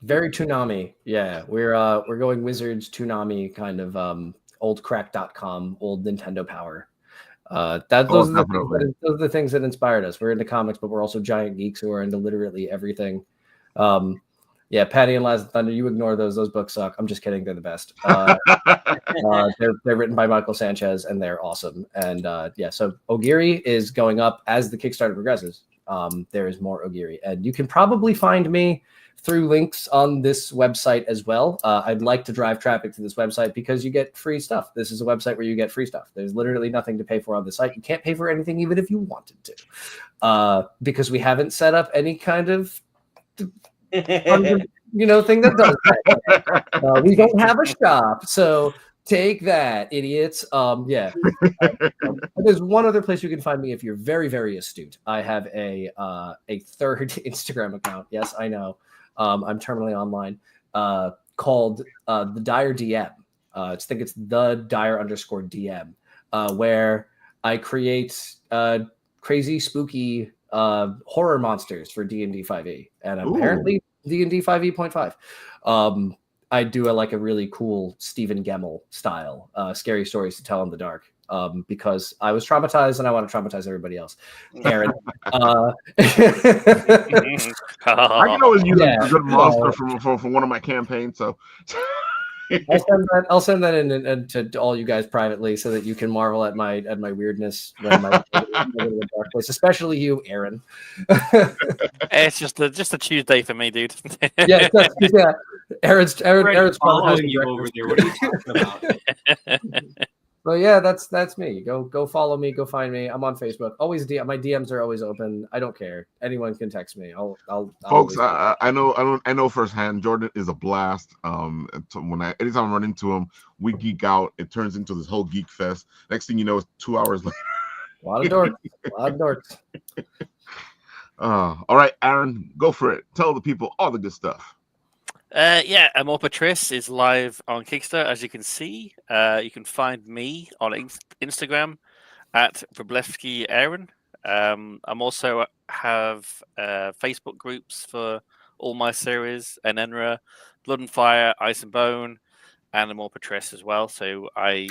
Very Toonami. Yeah, we're going Wizards Toonami kind of oldcrack.com, old Nintendo Power. Those are the things that inspired us. We're into comics, but we're also giant geeks who are into literally everything. Yeah, Patty and Liza Thunder, you ignore those. Those books suck. I'm just kidding. They're the best. They're written by Michael Sanchez, and they're awesome. And so Ogiri is going up as the Kickstarter progresses. There is more Ogiri, and you can probably find me through links on this website as well. I'd like to drive traffic to this website because you get free stuff. This is a website where you get free stuff. There's literally nothing to pay for on the site. You can't pay for anything even if you wanted to, because we haven't set up any kind of thing that does that. We don't have a shop, so take that, idiots. There's one other place you can find me if you're very, very astute. I have a third Instagram account. Yes, I know. I'm terminally online, called the Dire DM. I think it's the Dire_DM, where I create crazy, spooky horror monsters for D&D 5e, and apparently D&D 5e.5. I do a really cool Stephen Gemmell style, scary stories to tell in the dark, because I was traumatized and I want to traumatize everybody else. Aaron, I can always use a good monster from one of my campaigns. So I'll send that in to all you guys privately so that you can marvel at my weirdness when my dark place, especially you, Aaron. It's just a Tuesday for me, dude. Yeah. Aaron's following you over there. What are you talking about? Well, yeah, that's me. Go follow me. Go find me. I'm on Facebook. Always my DMs are always open. I don't care. Anyone can text me. Folks, I know firsthand. Jordan is a blast. Anytime I run into him, we geek out. It turns into this whole geek fest. Next thing you know, it's 2 hours later. A lot of dorks. All right, Aaron, go for it. Tell the people all the good stuff. Amor Patris is live on Kickstarter, as you can see. You can find me on Instagram at Wrobewski Aaron. I'm also have Facebook groups for all my series: Enenra, Blood and Fire, Ice and Bone, and Amor Patris as well. So I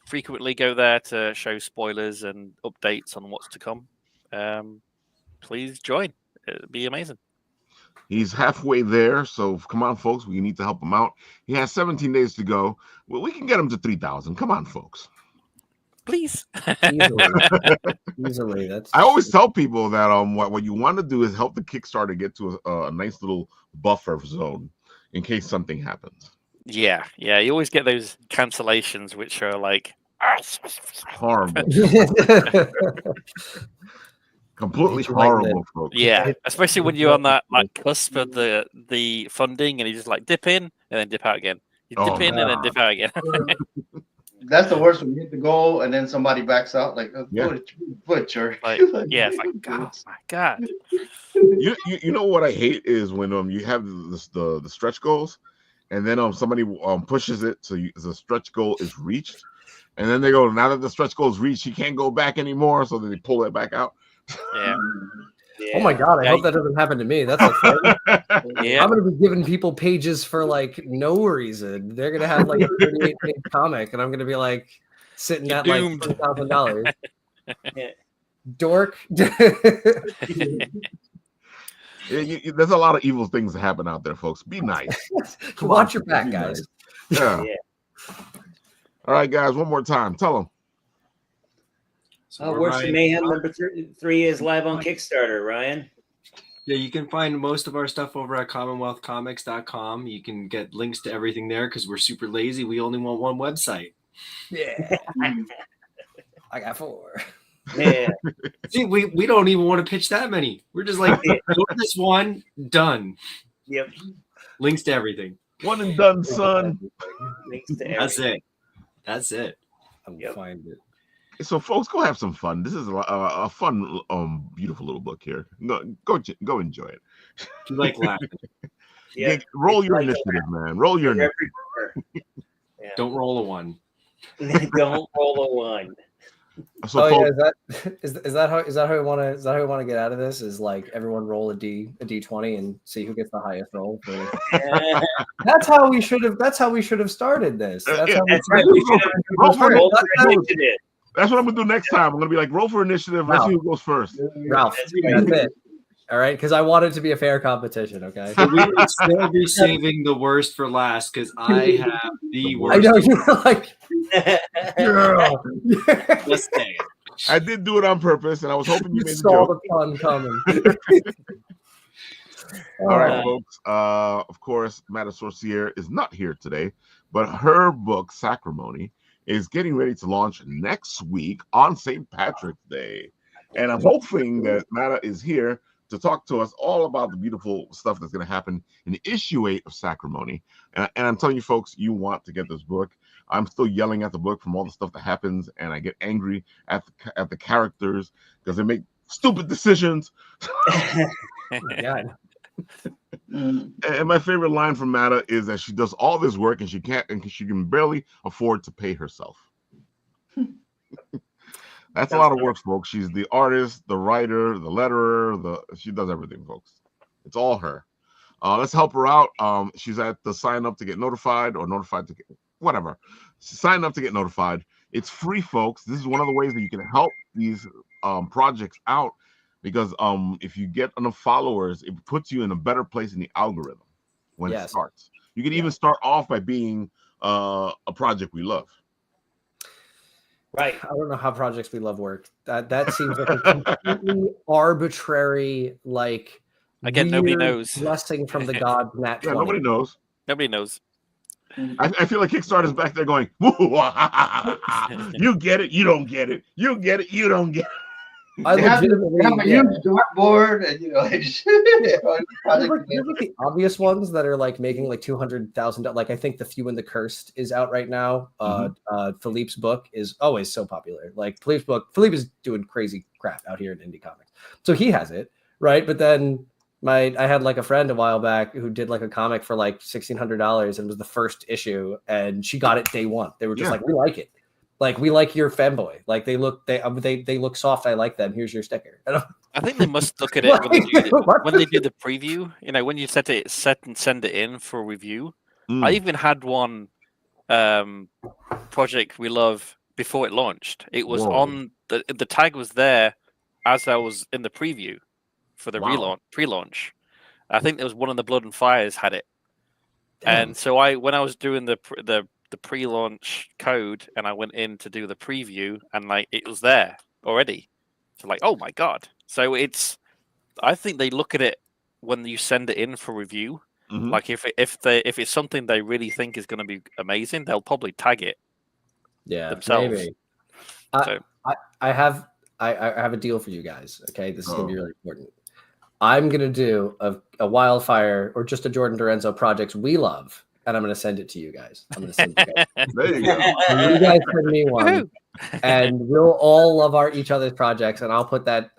frequently go there to show spoilers and updates on what's to come. Please join. It'd be amazing. He's halfway there, so come on, folks. We need to help him out. He has 17 days to go. Well, we can get him to 3,000. Come on, folks. Please. Easily. I always tell people that what you want to do is help the Kickstarter get to a nice little buffer zone in case something happens. Yeah. You always get those cancellations, which are like horrible. Completely horrible, folks. Yeah, especially when you're on that cusp of the funding, and you just dip in and then dip out again. You dip in and then dip out again. That's the worst when you hit the goal and then somebody backs out butcher. It's like, oh my god. You know what I hate is when you have the stretch goals, and then somebody pushes it so the stretch goal is reached, and then they go, now that the stretch goal is reached, you can't go back anymore, so then they pull it back out. Yeah. Oh my god! I hope that doesn't happen to me. That's a thing. Yeah. I'm gonna be giving people pages for no reason. They're gonna have a 38-page comic, and I'm gonna be sitting at $20,000. Dork. There's a lot of evil things that happen out there, folks. Be nice. Watch your back, guys. Yeah. All right, guys, one more time. Tell them. So Worst in Mayhem number 3 is live on Kickstarter, Ryan. Yeah, you can find most of our stuff over at commonwealthcomics.com. You can get links to everything there because we're super lazy. We only want one website. Yeah. I got 4. Yeah. See, we don't even want to pitch that many. We're just like, go to this one, done. Yep. Links to everything. One and done, son. Links to That's everything. it. That's it. I will find it. So, folks, go have some fun. This is a fun, beautiful little book here. Go enjoy it. You like laughing. Yeah. Roll your initiative, man. Roll your initiative. Yeah. Don't roll a 1. Don't roll a 1. So, folks, is that how we want to get out of this? Is like everyone roll a d20 and see who gets the highest roll. That's how we should have started this. That's right. We should have roll for initiative. That's what I'm gonna do next time. I'm gonna be like, roll for initiative. Let's see who goes first. Ralph, that's it. All right, because I want it to be a fair competition. Okay. But we would still be saving the worst for last because I have the worst. I know you were like, girl. Let's say it. I did do it on purpose, and I was hoping you made saw the the fun coming. All right, folks. Of course, Madame Sorcière is not here today, but her book, Sacrimony, is getting ready to launch next week on St. Patrick's Day. And I'm hoping that Mata is here to talk to us all about the beautiful stuff that's going to happen in issue 8 of Sacrimony. And I'm telling you, folks, you want to get this book. I'm still yelling at the book from all the stuff that happens, and I get angry at the characters because they make stupid decisions. Oh my God. And my favorite line from Mata is that she does all this work and she can barely afford to pay herself. That's a lot of work, folks. She's the artist, the writer, the letterer. She does everything, folks. It's all her. Let's help her out. She's at the sign up to get notified or notified to get whatever. Sign up to get notified. It's free, folks. This is one of the ways that you can help these projects out. Because if you get enough followers, it puts you in a better place in the algorithm when it starts. You can even start off by being a project we love. Right. I don't know how projects we love work. That seems like a completely arbitrary, like again, nobody knows. Blessing from the god. Nat 20. Nobody knows. Nobody knows. I feel like Kickstarter's back there going, you get it, you don't get it. You get it, you don't get it. I they have a huge dartboard, and there's like the obvious ones that are like making like $200,000. Like I think The Few and the Cursed is out right now. Philippe's book is always so popular. Like Philippe is doing crazy crap out here in indie comics, so he has it right. But then I had like a friend a while back who did like a comic for like $1,600, and it was the first issue, and she got it day one. They were just like, we like it. Like, we like your fanboy. Like, they look soft. I like them. Here's your sticker. I think they must look at it when they do the preview. You know, when you set and send it in for review. I even had one project we love before it launched. It was on the tag was there as I was in the preview for the pre-launch. I think there was one of the Blood and Fires had it, and so when I was doing the pre-launch code and I went in to do the preview and like it was there already. So like, oh my God. So I think they look at it when you send it in for review. Like if it's something they really think is going to be amazing, they'll probably tag it themselves. Maybe. I have a deal for you guys. Okay. This is going to be really important. I'm going to do a Wildfire or just a Jordan Dorenzo projects we love. And I'm going to send it to you guys. I'm going to send it to you guys. There you go. You guys send me one, and we'll all love each other's projects. And I'll put that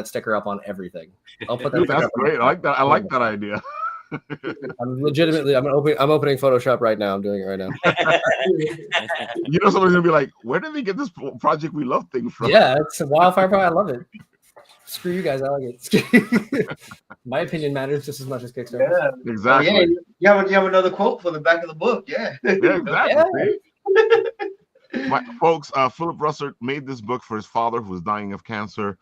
sticker up on everything. I'll put that. That's great. I like that. I like that idea. I'm opening Photoshop right now. I'm doing it right now. You know, somebody's gonna be like, "Where did they get this project we love thing from?" Yeah, it's a Wildfire project. I love it. Screw you guys, I like it. My opinion matters just as much as Kickstarter. Yeah, exactly. You have another quote for the back of the book. Yeah, exactly. Folks, Philip Russert made this book for his father who was dying of cancer.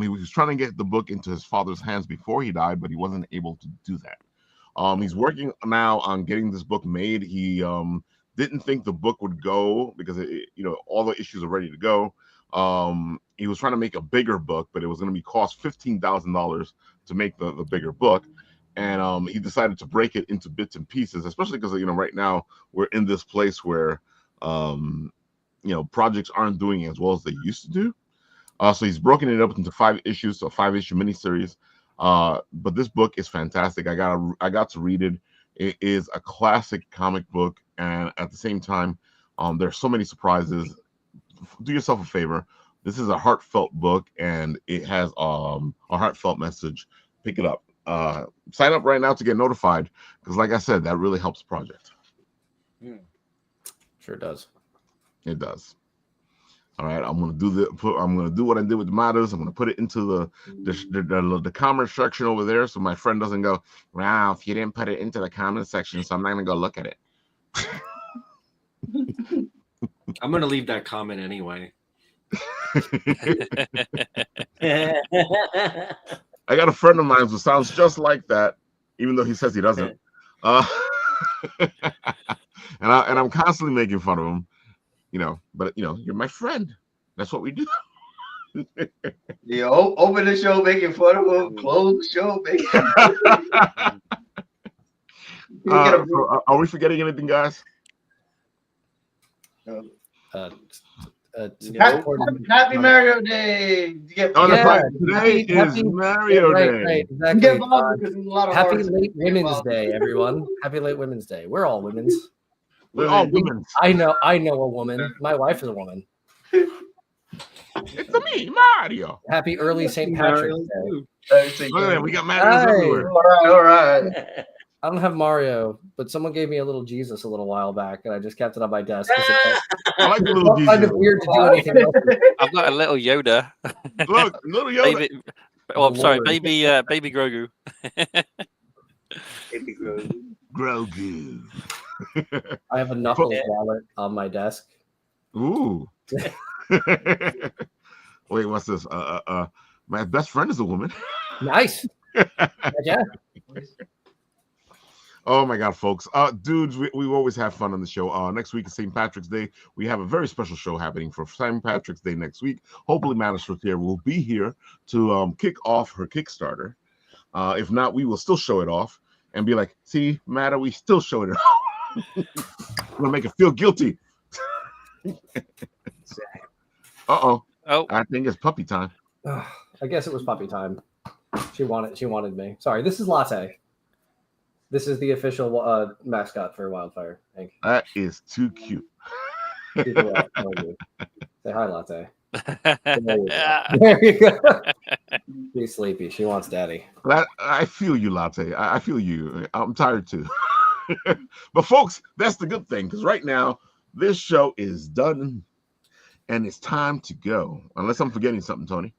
He was trying to get the book into his father's hands before he died, but he wasn't able to do that. He's working now on getting this book made. He didn't think the book would go because all the issues are ready to go. He was trying to make a bigger book, but it was going to be cost $15,000 to make the bigger book. And he decided to break it into bits and pieces, especially because right now we're in this place where projects aren't doing as well as they used to do. So he's broken it up into 5 issues, so a 5-issue miniseries. But this book is fantastic. I got to read it. It is a classic comic book, and at the same time, there's so many surprises. Do yourself a favor. This is a heartfelt book, and it has a heartfelt message. Pick it up. Sign up right now to get notified, because like I said, that really helps the project. Sure does. It does. All right, I'm gonna do what I did with the Matters. I'm gonna put it into the comment section over there, so my friend doesn't go, "Wow, if you didn't put it into the comment section, so I'm not gonna go look at it." I'm gonna leave that comment anyway. I got a friend of mine who sounds just like that, even though he says he doesn't. And I'm constantly making fun of him, But you're my friend. That's what we do. Open the show making fun of him. Close the show making fun of him. So are we forgetting anything, guys? Happy Mario Day! Today is Mario Day. Right, exactly. Happy late Women's Day, everyone. Happy late Women's Day. We're all women's. We're all women. I know a woman. My wife is a woman. It's me, Mario. Happy early St. Patrick's Day. Look at that. We got Marios everywhere. All right. I don't have Mario, but someone gave me a little Jesus a little while back, and I just kept it on my desk. I like the little Jesus. Kind of weird to do anything else. I've got a little Yoda. Look, little Yoda. I'm sorry, baby Grogu. Baby Grogu. Grogu. I have a Knuckles wallet on my desk. Ooh. Wait, what's this? My best friend is a woman. Nice. Yeah. Oh my God, folks. Dudes, we always have fun on the show. Next week is St. Patrick's Day. We have a very special show happening for St. Patrick's Day next week. Hopefully, Madison will be here to kick off her Kickstarter. If not, we will still show it off and be like, see, Matta, we still showed it off. We're going to make it feel guilty. Uh-oh. Oh, I think it's puppy time. I guess it was puppy time. She wanted me. Sorry, this is Latte. This is the official mascot for Wildfire Inc. That is too cute. Say hi, Latte. There you go. She's sleepy. She wants daddy. I feel you, Latte. I feel you. I'm tired too. But folks, that's the good thing, because right now this show is done and it's time to go. Unless I'm forgetting something, Tony.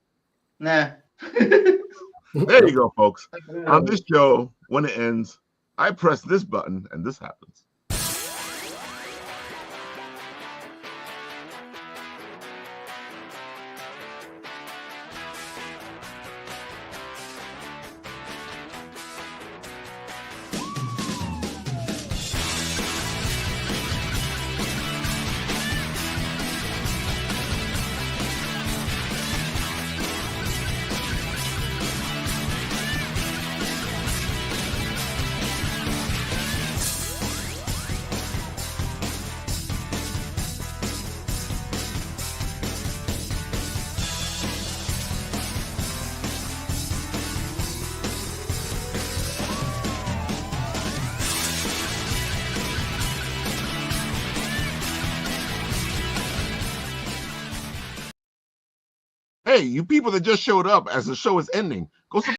Nah. There you go, folks. On this show, when it ends, I press this button and this happens. Hey, you people that just showed up as the show is ending,